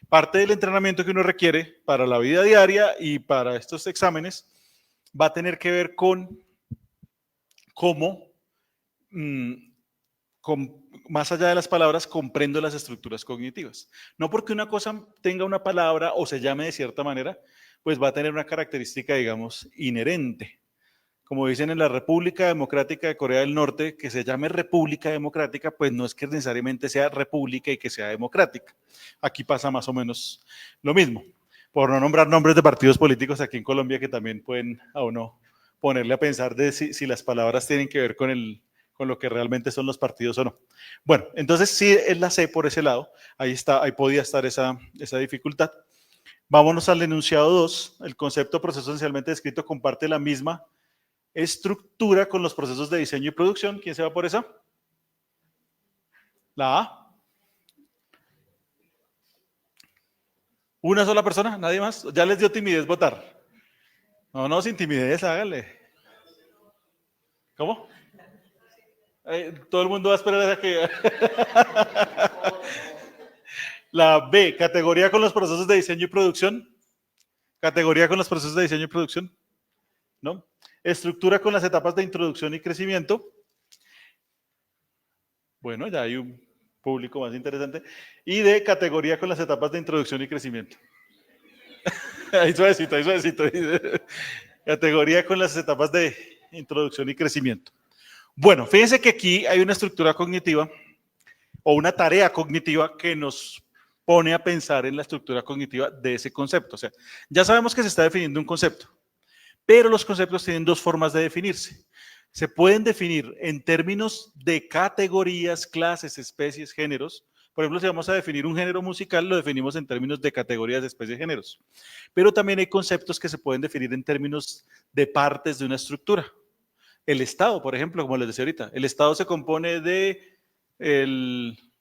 parte del entrenamiento que uno requiere para la vida diaria y para estos exámenes va a tener que ver con cómo, más allá de las palabras, comprendo las estructuras cognitivas. No porque una cosa tenga una palabra o se llame de cierta manera, pues va a tener una característica, digamos, inherente. Como dicen en la República Democrática de Corea del Norte, que se llame República Democrática, pues no es que necesariamente sea república y que sea democrática. Aquí pasa más o menos lo mismo. Por no nombrar nombres de partidos políticos aquí en Colombia que también pueden a uno ponerle a pensar de si las palabras tienen que ver con lo que realmente son los partidos o no. Bueno, entonces sí es la C por ese lado. Ahí podía estar esa dificultad. Vámonos al enunciado 2. El concepto proceso esencialmente descrito comparte la misma estructura con los procesos de diseño y producción. ¿Quién se va por esa? La A. ¿Una sola persona? ¿Nadie más? ¿Ya les dio timidez votar? No, sin timidez, hágale. ¿Cómo? Todo el mundo va a esperar a que... La B, categoría con los procesos de diseño y producción. Categoría con los procesos de diseño y producción. ¿No? Estructura con las etapas de introducción y crecimiento. Bueno, ya hay un público más interesante. Y de categoría con las etapas de introducción y crecimiento. Ahí suavecito, ahí suavecito. Categoría con las etapas de introducción y crecimiento. Bueno, fíjense que aquí hay una estructura cognitiva o una tarea cognitiva que nos pone a pensar en la estructura cognitiva de ese concepto. O sea, ya sabemos que se está definiendo un concepto, pero los conceptos tienen dos formas de definirse. Se pueden definir en términos de categorías, clases, especies, géneros. Por ejemplo, si vamos a definir un género musical, lo definimos en términos de categorías, de especies, géneros. Pero también hay conceptos que se pueden definir en términos de partes de una estructura. El Estado, por ejemplo, como les decía ahorita, el Estado se compone de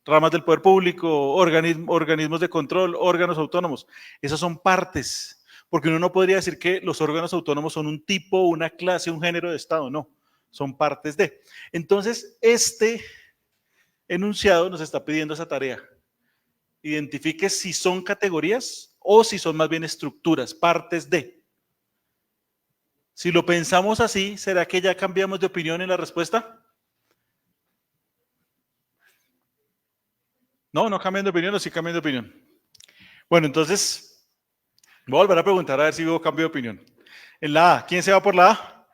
ramas del poder público, organismos de control, órganos autónomos. Esas son partes, porque uno no podría decir que los órganos autónomos son un tipo, una clase, un género de Estado, no, son partes de. Entonces, este enunciado nos está pidiendo esa tarea. Identifique si son categorías o si son más bien estructuras, partes de. Si lo pensamos así, ¿será que ya cambiamos de opinión en la respuesta? No cambian de opinión o sí cambian de opinión. Bueno, entonces, voy a volver a preguntar a ver si hubo cambio de opinión. En la A, ¿quién se va por la A?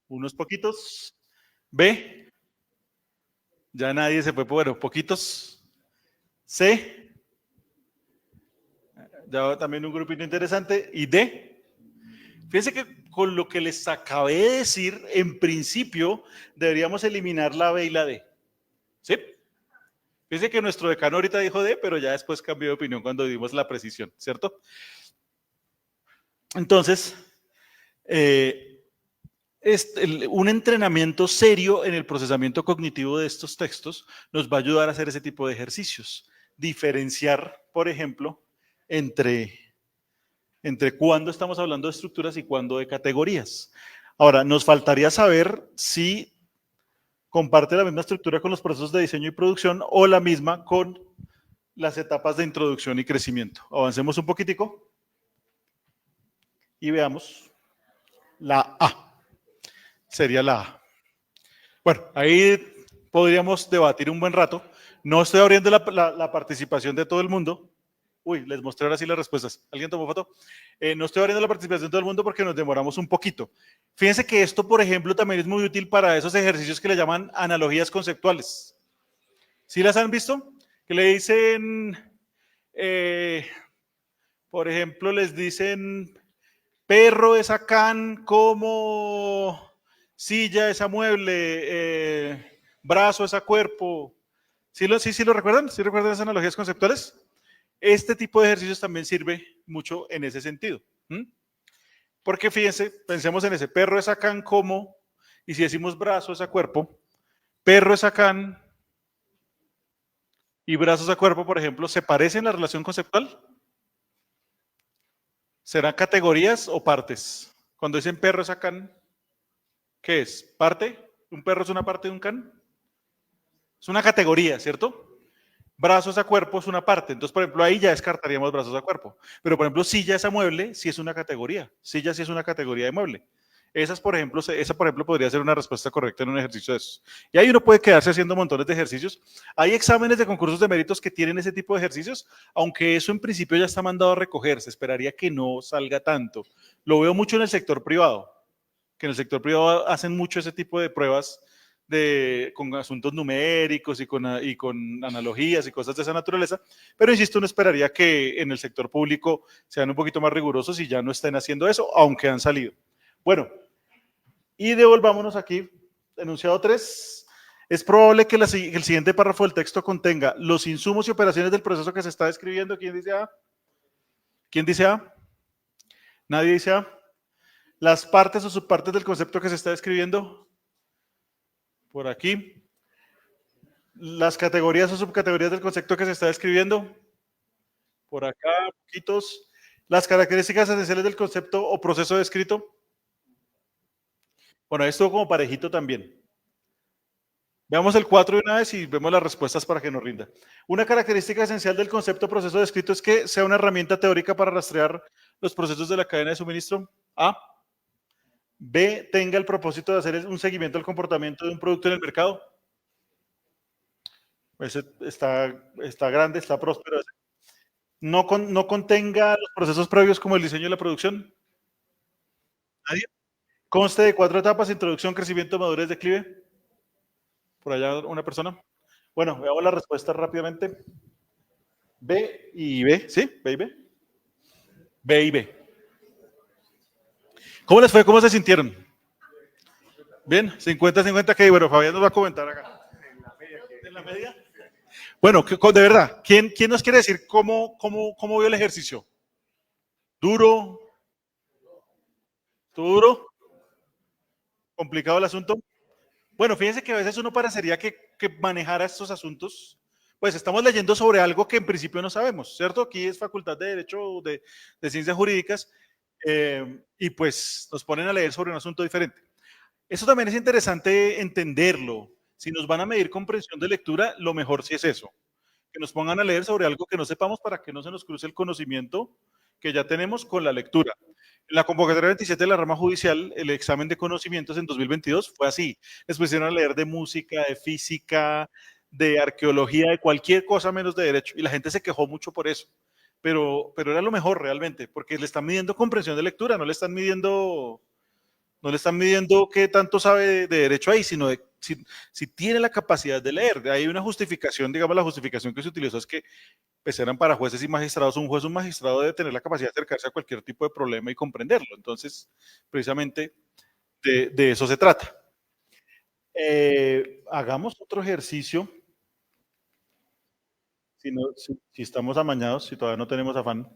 Unos poquitos. B, ya nadie se fue por, bueno, poquitos. C, ya también un grupito interesante. Y D, fíjense que con lo que les acabé de decir, en principio, deberíamos eliminar la B y la D. ¿Sí? Fíjense que nuestro decano ahorita dijo D, pero ya después cambió de opinión cuando dimos la precisión, ¿cierto? Entonces, un entrenamiento serio en el procesamiento cognitivo de estos textos nos va a ayudar a hacer ese tipo de ejercicios. Diferenciar, por ejemplo, entre cuándo estamos hablando de estructuras y cuándo de categorías. Ahora, nos faltaría saber si comparte la misma estructura con los procesos de diseño y producción o la misma con las etapas de introducción y crecimiento. Avancemos un poquitico y veamos la A. Sería la A. Bueno, ahí podríamos debatir un buen rato. No estoy abriendo la participación de todo el mundo. Uy, les mostré ahora sí las respuestas. ¿Alguien tomó foto? No estoy abriendo la participación de todo el mundo porque nos demoramos un poquito. Fíjense que esto, por ejemplo, también es muy útil para esos ejercicios que le llaman analogías conceptuales. ¿Sí las han visto? Que le dicen, por ejemplo, les dicen, perro es acán como silla es a mueble, brazo es a cuerpo. ¿Sí lo recuerdan? ¿Sí recuerdan esas analogías conceptuales? Este tipo de ejercicios también sirve mucho en ese sentido. Porque fíjense, pensemos en ese, perro es acán como, y si decimos brazo es a cuerpo, perro es acán y brazos a cuerpo, por ejemplo, ¿se parecen en la relación conceptual? ¿Serán categorías o partes? Cuando dicen perro es acán, ¿qué es? ¿Parte? ¿Un perro es una parte de un can? Es una categoría, ¿cierto? Brazos a cuerpo es una parte. Entonces, por ejemplo, ahí ya descartaríamos brazos a cuerpo. Pero, por ejemplo, silla es a mueble, sí es una categoría. Silla sí es una categoría de mueble. Esa, por ejemplo, podría ser una respuesta correcta en un ejercicio de esos. Y ahí uno puede quedarse haciendo montones de ejercicios. Hay exámenes de concursos de méritos que tienen ese tipo de ejercicios, aunque eso en principio ya está mandado a recoger. Se esperaría que no salga tanto. Lo veo mucho en el sector privado, que en el sector privado hacen mucho ese tipo de pruebas con asuntos numéricos y con analogías y cosas de esa naturaleza, pero insisto, uno esperaría que en el sector público sean un poquito más rigurosos y ya no estén haciendo eso, aunque han salido. Bueno, y devolvámonos aquí, enunciado 3, es probable que el siguiente párrafo del texto contenga los insumos y operaciones del proceso que se está describiendo. ¿Quién dice A? ¿Quién dice A? ¿Nadie dice A? Las partes o subpartes del concepto que se está describiendo. Por aquí. Las categorías o subcategorías del concepto que se está describiendo. Por acá, poquitos. Las características esenciales del concepto o proceso descrito. Bueno, esto como parejito también. Veamos el 4 de una vez y vemos las respuestas para que nos rinda. Una característica esencial del concepto o proceso descrito es que sea una herramienta teórica para rastrear los procesos de la cadena de suministro. A. B. Tenga el propósito de hacer un seguimiento del comportamiento de un producto en el mercado. Ese está grande, está próspero. No contenga los procesos previos como el diseño y la producción. ¿Nadie? Conste de 4 etapas: introducción, crecimiento, madurez, declive. Por allá una persona. Bueno, veamos las respuestas rápidamente. B y B, ¿sí? B y B. B y B. ¿Cómo les fue? ¿Cómo se sintieron? Bien, 50-50, que bueno, Fabián nos va a comentar acá. ¿En la media? Bueno, de verdad, ¿quién nos quiere decir cómo vio el ejercicio? ¿Duro? ¿Todo duro? ¿Complicado el asunto? Bueno, fíjense que a veces uno parecería que manejara estos asuntos, pues estamos leyendo sobre algo que en principio no sabemos, ¿cierto? Aquí es Facultad de Derecho de Ciencias Jurídicas y pues nos ponen a leer sobre un asunto diferente. Eso también es interesante entenderlo. Si nos van a medir comprensión de lectura, lo mejor sí es eso, que nos pongan a leer sobre algo que no sepamos para que no se nos cruce el conocimiento que ya tenemos con la lectura. En la convocatoria 27 de la rama judicial, el examen de conocimientos en 2022 fue así. Les pusieron a leer de música, de física, de arqueología, de cualquier cosa menos de derecho. Y la gente se quejó mucho por eso. Pero era lo mejor realmente, porque le están midiendo comprensión de lectura, no le están midiendo qué tanto sabe de derecho ahí, sino de si tiene la capacidad de leer. De ahí una justificación, digamos, la justificación que se utilizó es que pues eran para jueces y magistrados. Un juez, un magistrado debe tener la capacidad de acercarse a cualquier tipo de problema y comprenderlo. Entonces, precisamente de eso se trata. Hagamos otro ejercicio. Si estamos amañados, si todavía no tenemos afán.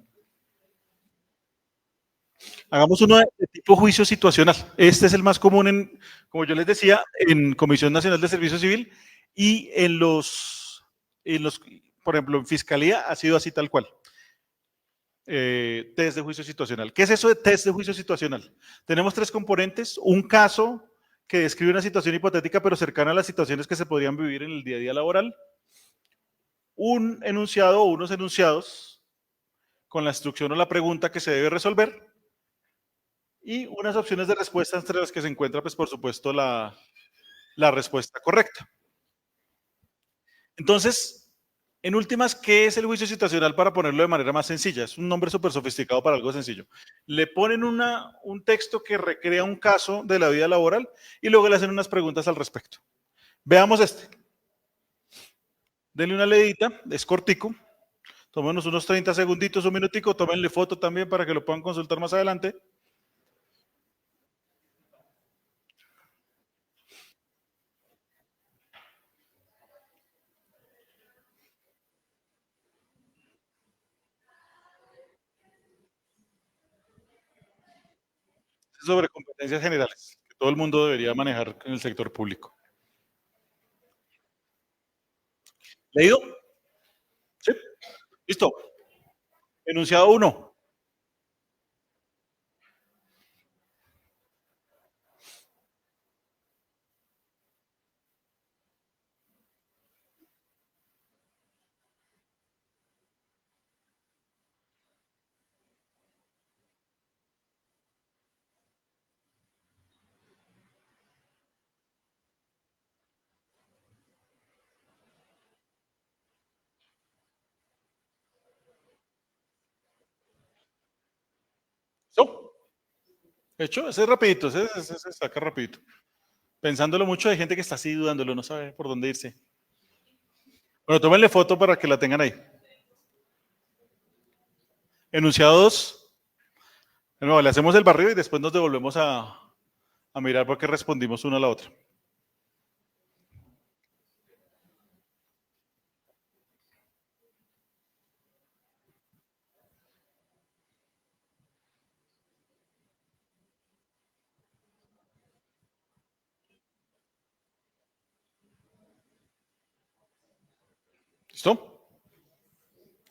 Hagamos uno de tipo juicio situacional. Este es el más común como yo les decía, en Comisión Nacional de Servicio Civil y por ejemplo, en Fiscalía ha sido así tal cual. Test de juicio situacional. ¿Qué es eso de test de juicio situacional? Tenemos 3 componentes: un caso que describe una situación hipotética pero cercana a las situaciones que se podrían vivir en el día a día laboral, un enunciado o unos enunciados con la instrucción o la pregunta que se debe resolver y unas opciones de respuesta entre las que se encuentra, pues por supuesto, la respuesta correcta. Entonces, en últimas, ¿qué es el juicio situacional para ponerlo de manera más sencilla? Es un nombre súper sofisticado para algo sencillo. Le ponen un texto que recrea un caso de la vida laboral y luego le hacen unas preguntas al respecto. Veamos este. Denle una leidita, es cortico. Tómenos unos 30 segunditos, un minutico, tómenle foto también para que lo puedan consultar más adelante. Sobre competencias generales que todo el mundo debería manejar en el sector público. ¿Leído? ¿Sí? Listo. Enunciado 1. ¿Listo? ¿Hecho? Ese es rapidito, ese saca rapidito. Pensándolo mucho, hay gente que está así dudándolo, no sabe por dónde irse. Bueno, tómenle foto para que la tengan ahí. Enunciado 2. Bueno, le hacemos el barrido y después nos devolvemos a mirar por qué respondimos una a la otra. ¿Listo?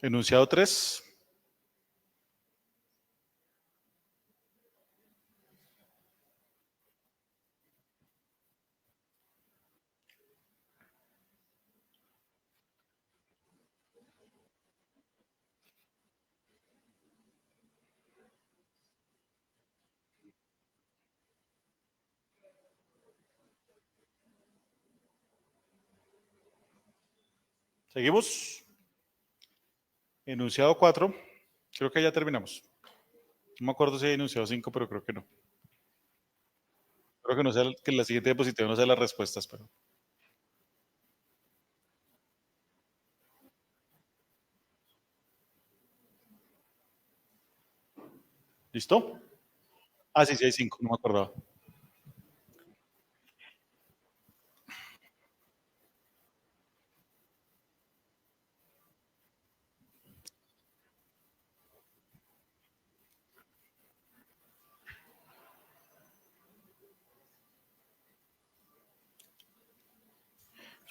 Enunciado 3. Seguimos. Enunciado 4. Creo que ya terminamos. No me acuerdo si hay enunciado 5, pero creo que no. Creo que no sea que la siguiente diapositiva no sea las respuestas, pero. ¿Listo? Ah, sí, sí hay 5, no me acordaba.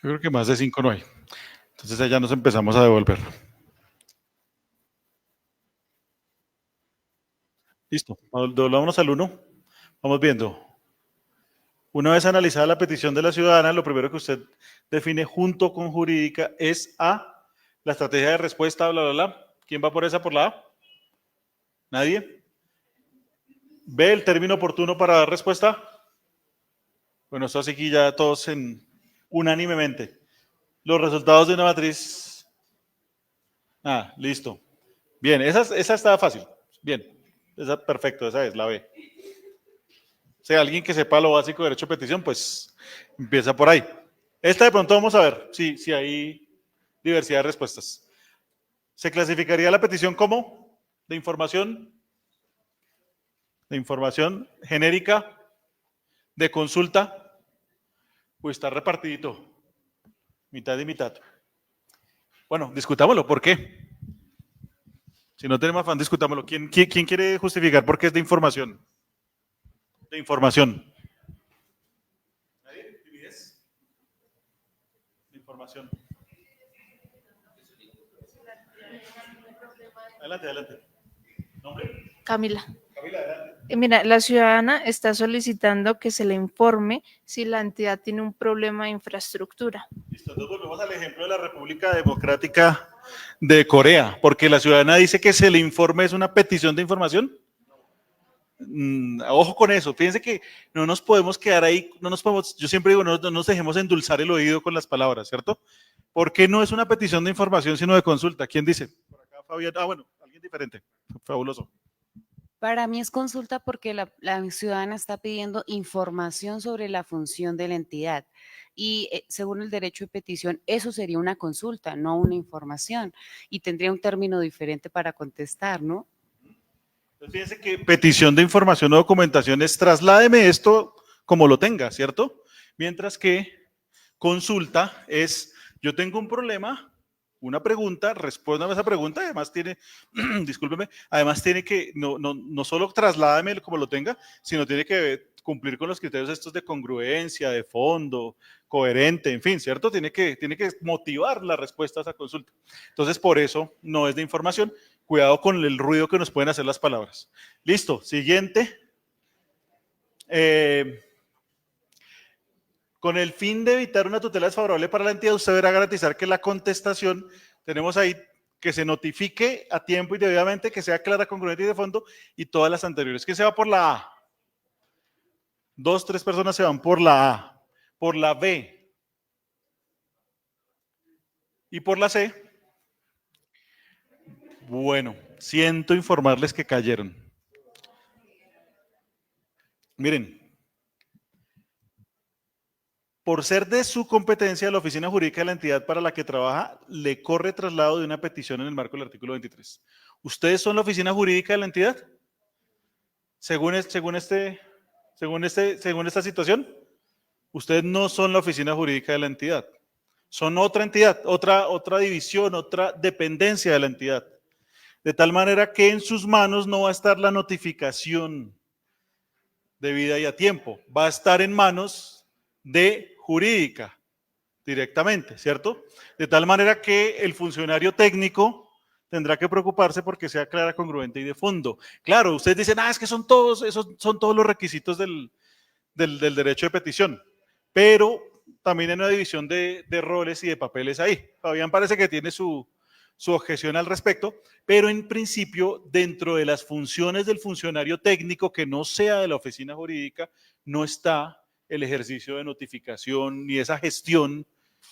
Yo creo que más de 5 no hay. Entonces ya nos empezamos a devolver. Listo. Volvámonos al 1. Vamos viendo. Una vez analizada la petición de la ciudadana, lo primero que usted define junto con jurídica es A, la estrategia de respuesta, bla, bla, bla. ¿Quién va por esa, por la A? ¿Nadie? B, el término oportuno para dar respuesta. Bueno, esto así que ya todos unánimemente. Los resultados de una matriz. Ah, listo. Bien, esa está fácil. Bien, esa perfecto, esa es la B. O sea, alguien que sepa lo básico de derecho de petición, pues empieza por ahí. Esta de pronto vamos a ver si hay diversidad de respuestas. ¿Se clasificaría la petición como de información genérica, de consulta? Pues está repartidito, mitad y mitad. Bueno, discutámoslo, ¿por qué? Si no tenemos afán, discutámoslo. ¿Quién quiere justificar por qué es de información? De información. ¿Nadie? ¿Timidez? De información. Adelante, adelante. ¿Nombre? Camila. Camila, adelante. Mira, la ciudadana está solicitando que se le informe si la entidad tiene un problema de infraestructura. Listo, entonces volvemos al ejemplo de la República Democrática de Corea, porque la ciudadana dice que se le informe, es una petición de información. Ojo con eso, fíjense que no nos podemos quedar ahí, yo siempre digo, no nos dejemos endulzar el oído con las palabras, ¿cierto? ¿Por qué no es una petición de información sino de consulta? ¿Quién dice? Por acá, Fabián. Ah, bueno, alguien diferente, fabuloso. Para mí es consulta porque la ciudadana está pidiendo información sobre la función de la entidad y según el derecho de petición eso sería una consulta, no una información y tendría un término diferente para contestar, ¿no? Entonces fíjense que petición de información o documentación es trasládeme esto como lo tenga, ¿cierto? Mientras que consulta es yo tengo un problema, una pregunta, respóndame esa pregunta, además tiene, discúlpeme, además tiene que, no solo trasládame como lo tenga, sino tiene que cumplir con los criterios estos de congruencia, de fondo, coherente, en fin, ¿cierto? Tiene que motivar la respuesta a esa consulta. Entonces, por eso no es de información. Cuidado con el ruido que nos pueden hacer las palabras. Listo, siguiente. Con el fin de evitar una tutela desfavorable para la entidad, usted deberá garantizar que la contestación, tenemos ahí, que se notifique a tiempo y debidamente, que sea clara, congruente y de fondo, y todas las anteriores. ¿Quién se va por la A? 2, 3 personas se van por la A. Por la B. ¿Y por la C? Bueno, siento informarles que cayeron. Miren. Por ser de su competencia, la oficina jurídica de la entidad para la que trabaja le corre traslado de una petición en el marco del artículo 23. ¿Ustedes son la oficina jurídica de la entidad? Según esta situación, ustedes no son la oficina jurídica de la entidad. Son otra entidad, otra división, otra dependencia de la entidad. De tal manera que en sus manos no va a estar la notificación debida y a tiempo. Va a estar en manos de jurídica. directamente, ¿cierto? De tal manera que el funcionario técnico tendrá que preocuparse porque sea clara, congruente y de fondo. Claro, ustedes dicen, es que son todos, esos son todos los requisitos del derecho de petición, pero también hay una división de roles y de papeles ahí. Fabián parece que tiene su objeción al respecto, pero en principio, dentro de las funciones del funcionario técnico que no sea de la oficina jurídica, no está el ejercicio de notificación ni esa gestión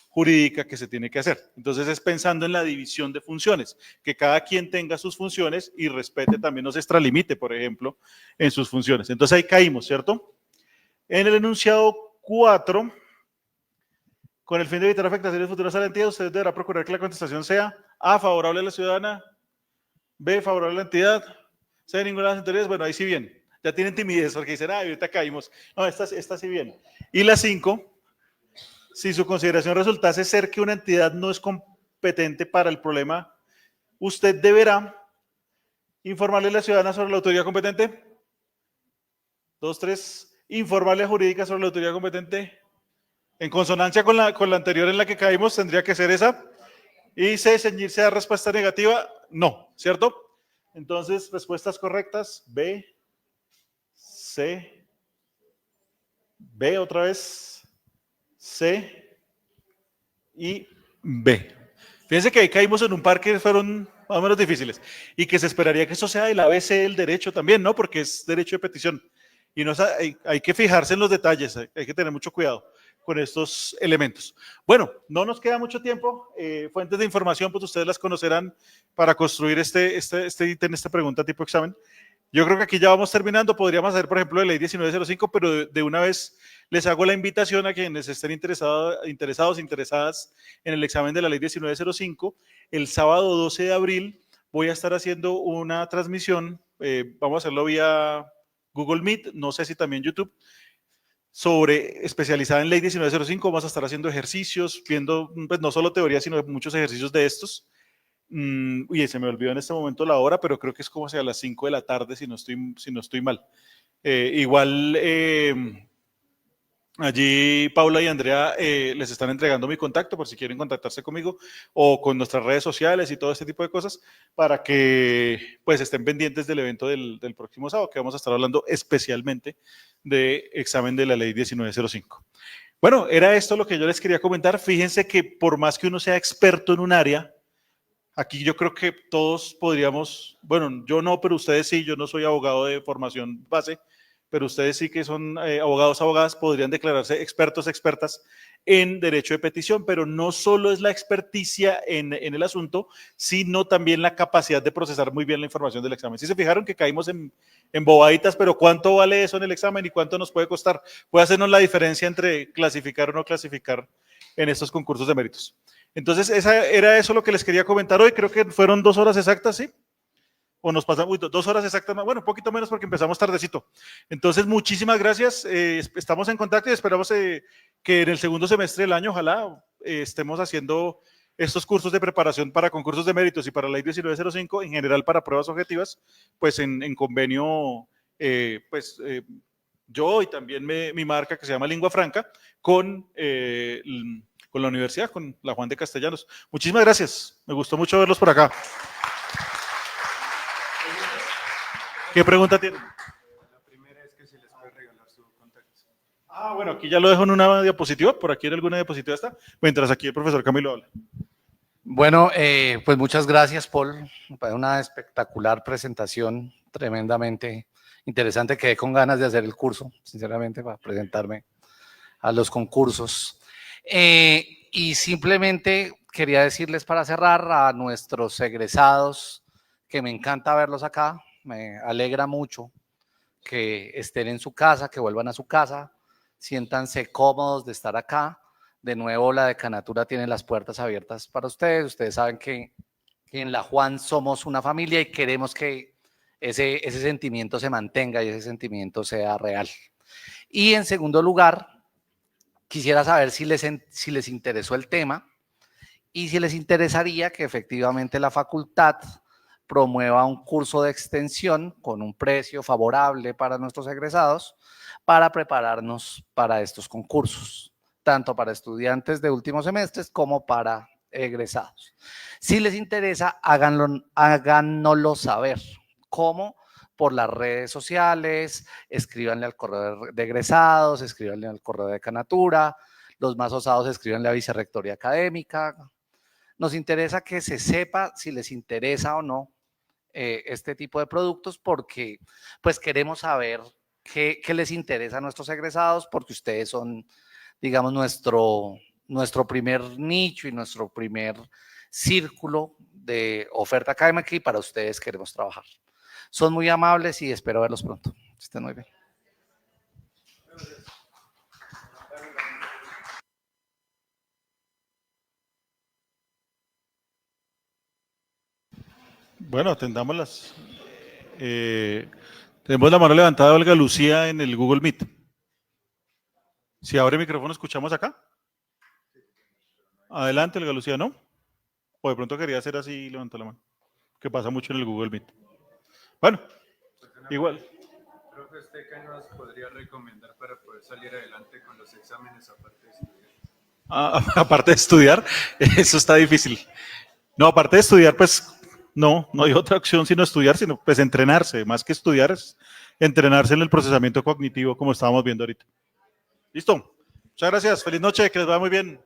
jurídica que se tiene que hacer. Entonces es pensando en la división de funciones, que cada quien tenga sus funciones y respete también, no se extralimite, por ejemplo, en sus funciones. Entonces ahí caímos, ¿cierto? En el enunciado 4, con el fin de evitar afectaciones futuras a la entidad, usted deberá procurar que la contestación sea A, favorable a la ciudadana, B, favorable a la entidad, C, ninguna de las anteriores. Bueno, ahí sí bien. Ya tienen timidez porque dicen, ahorita caímos. No, esta sí bien. Y la 5, si su consideración resultase ser que una entidad no es competente para el problema, usted deberá informarle a la ciudadana sobre la autoridad competente. 2, 3, informarle a jurídica sobre la autoridad competente. En consonancia con la anterior en la que caímos, tendría que ser esa. Y C, ceñirse a respuesta negativa, no, ¿cierto? Entonces, respuestas correctas, B, C, B otra vez, C y B. Fíjense que ahí caímos en un par que fueron más o menos difíciles y que se esperaría que eso sea del ABC del derecho también, ¿no? Porque es derecho de petición. Y no, hay que fijarse en los detalles, hay que tener mucho cuidado con estos elementos. Bueno, no nos queda mucho tiempo. Fuentes de información, pues ustedes las conocerán para construir este ítem, esta pregunta tipo examen. Yo creo que aquí ya vamos terminando. Podríamos hacer, por ejemplo, de ley 1905, pero de una vez les hago la invitación a quienes estén interesadas en el examen de la ley 1905. El sábado 12 de abril voy a estar haciendo una transmisión, vamos a hacerlo vía Google Meet, no sé si también YouTube, especializada en ley 1905. Vamos a estar haciendo ejercicios, viendo pues no solo teoría, sino muchos ejercicios de estos. Uy, se me olvidó en este momento la hora, pero creo que es como hacia las 5 de la tarde, si no estoy mal. Igual allí Paula y Andrea les están entregando mi contacto por si quieren contactarse conmigo o con nuestras redes sociales y todo este tipo de cosas para que pues estén pendientes del evento del próximo sábado, que vamos a estar hablando especialmente de examen de la ley 1905. Bueno, era esto lo que yo les quería comentar. Fíjense que por más que uno sea experto en un área, aquí yo creo que todos podríamos, bueno, yo no, pero ustedes sí, yo no soy abogado de formación base, pero ustedes sí que son abogados, abogadas, podrían declararse expertos, expertas en derecho de petición, pero no solo es la experticia en el asunto, sino también la capacidad de procesar muy bien la información del examen. ¿Sí se fijaron que caímos en bobaditas, pero cuánto vale eso en el examen y cuánto nos puede costar? Puede hacernos la diferencia entre clasificar o no clasificar en estos concursos de méritos. Entonces, era eso lo que les quería comentar hoy. Creo que fueron 2 horas exactas, ¿sí? O nos pasamos, 2 horas exactas, bueno, un poquito menos porque empezamos tardecito. Entonces, muchísimas gracias. Estamos en contacto y esperamos que en el segundo semestre del año, ojalá, estemos haciendo estos cursos de preparación para concursos de méritos y para la ley 1905, en general para pruebas objetivas, pues en convenio, yo y también mi marca que se llama Lingua Franca con la universidad, con la Juan de Castellanos. Muchísimas gracias. Me gustó mucho verlos por acá. ¿Qué pregunta tienen? La primera es que si les puede regalar su contacto. Bueno, aquí ya lo dejo en una diapositiva. Por aquí en alguna diapositiva está. Mientras aquí el profesor Camilo habla. Bueno, pues muchas gracias, Paul. Fue una espectacular presentación, tremendamente interesante. Quedé con ganas de hacer el curso, sinceramente, para presentarme a los concursos. Y simplemente quería decirles para cerrar a nuestros egresados que me encanta verlos acá. Me alegra mucho que estén en su casa, que vuelvan a su casa, siéntanse cómodos de estar acá. De nuevo, la decanatura tiene las puertas abiertas para ustedes. Ustedes saben que en la Juan somos una familia y queremos que ese sentimiento se mantenga y ese sentimiento sea real. Y en segundo lugar, quisiera saber si les interesó el tema y si les interesaría que efectivamente la facultad promueva un curso de extensión con un precio favorable para nuestros egresados para prepararnos para estos concursos. tanto para estudiantes de últimos semestres como para egresados. Si les interesa, háganoslo saber. ¿Cómo? Por las redes sociales, escríbanle al correo de egresados, escríbanle al correo de decanatura, los más osados escríbanle a vicerrectoría académica. Nos interesa que se sepa si les interesa o no este tipo de productos, porque pues queremos saber qué les interesa a nuestros egresados, porque ustedes son, digamos, nuestro primer nicho y nuestro primer círculo de oferta académica, y para ustedes queremos trabajar. Son muy amables y espero verlos pronto. Estén muy bien. Bueno, atendámoslas. Tenemos la mano levantada de Olga Lucía en el Google Meet. Si abre el micrófono, ¿escuchamos acá? Adelante, Olga Lucía, ¿no? O de pronto quería hacer así y levantó la mano. Que pasa mucho en el Google Meet. Bueno, igual. Profe, ¿usted qué nos podría recomendar para poder salir adelante con los exámenes aparte de estudiar? Aparte de estudiar, eso está difícil. No, aparte de estudiar, pues no hay otra opción sino estudiar, sino pues entrenarse. Más que estudiar es entrenarse en el procesamiento cognitivo, como estábamos viendo ahorita. ¿Listo? Muchas gracias. Feliz noche, que les vaya muy bien.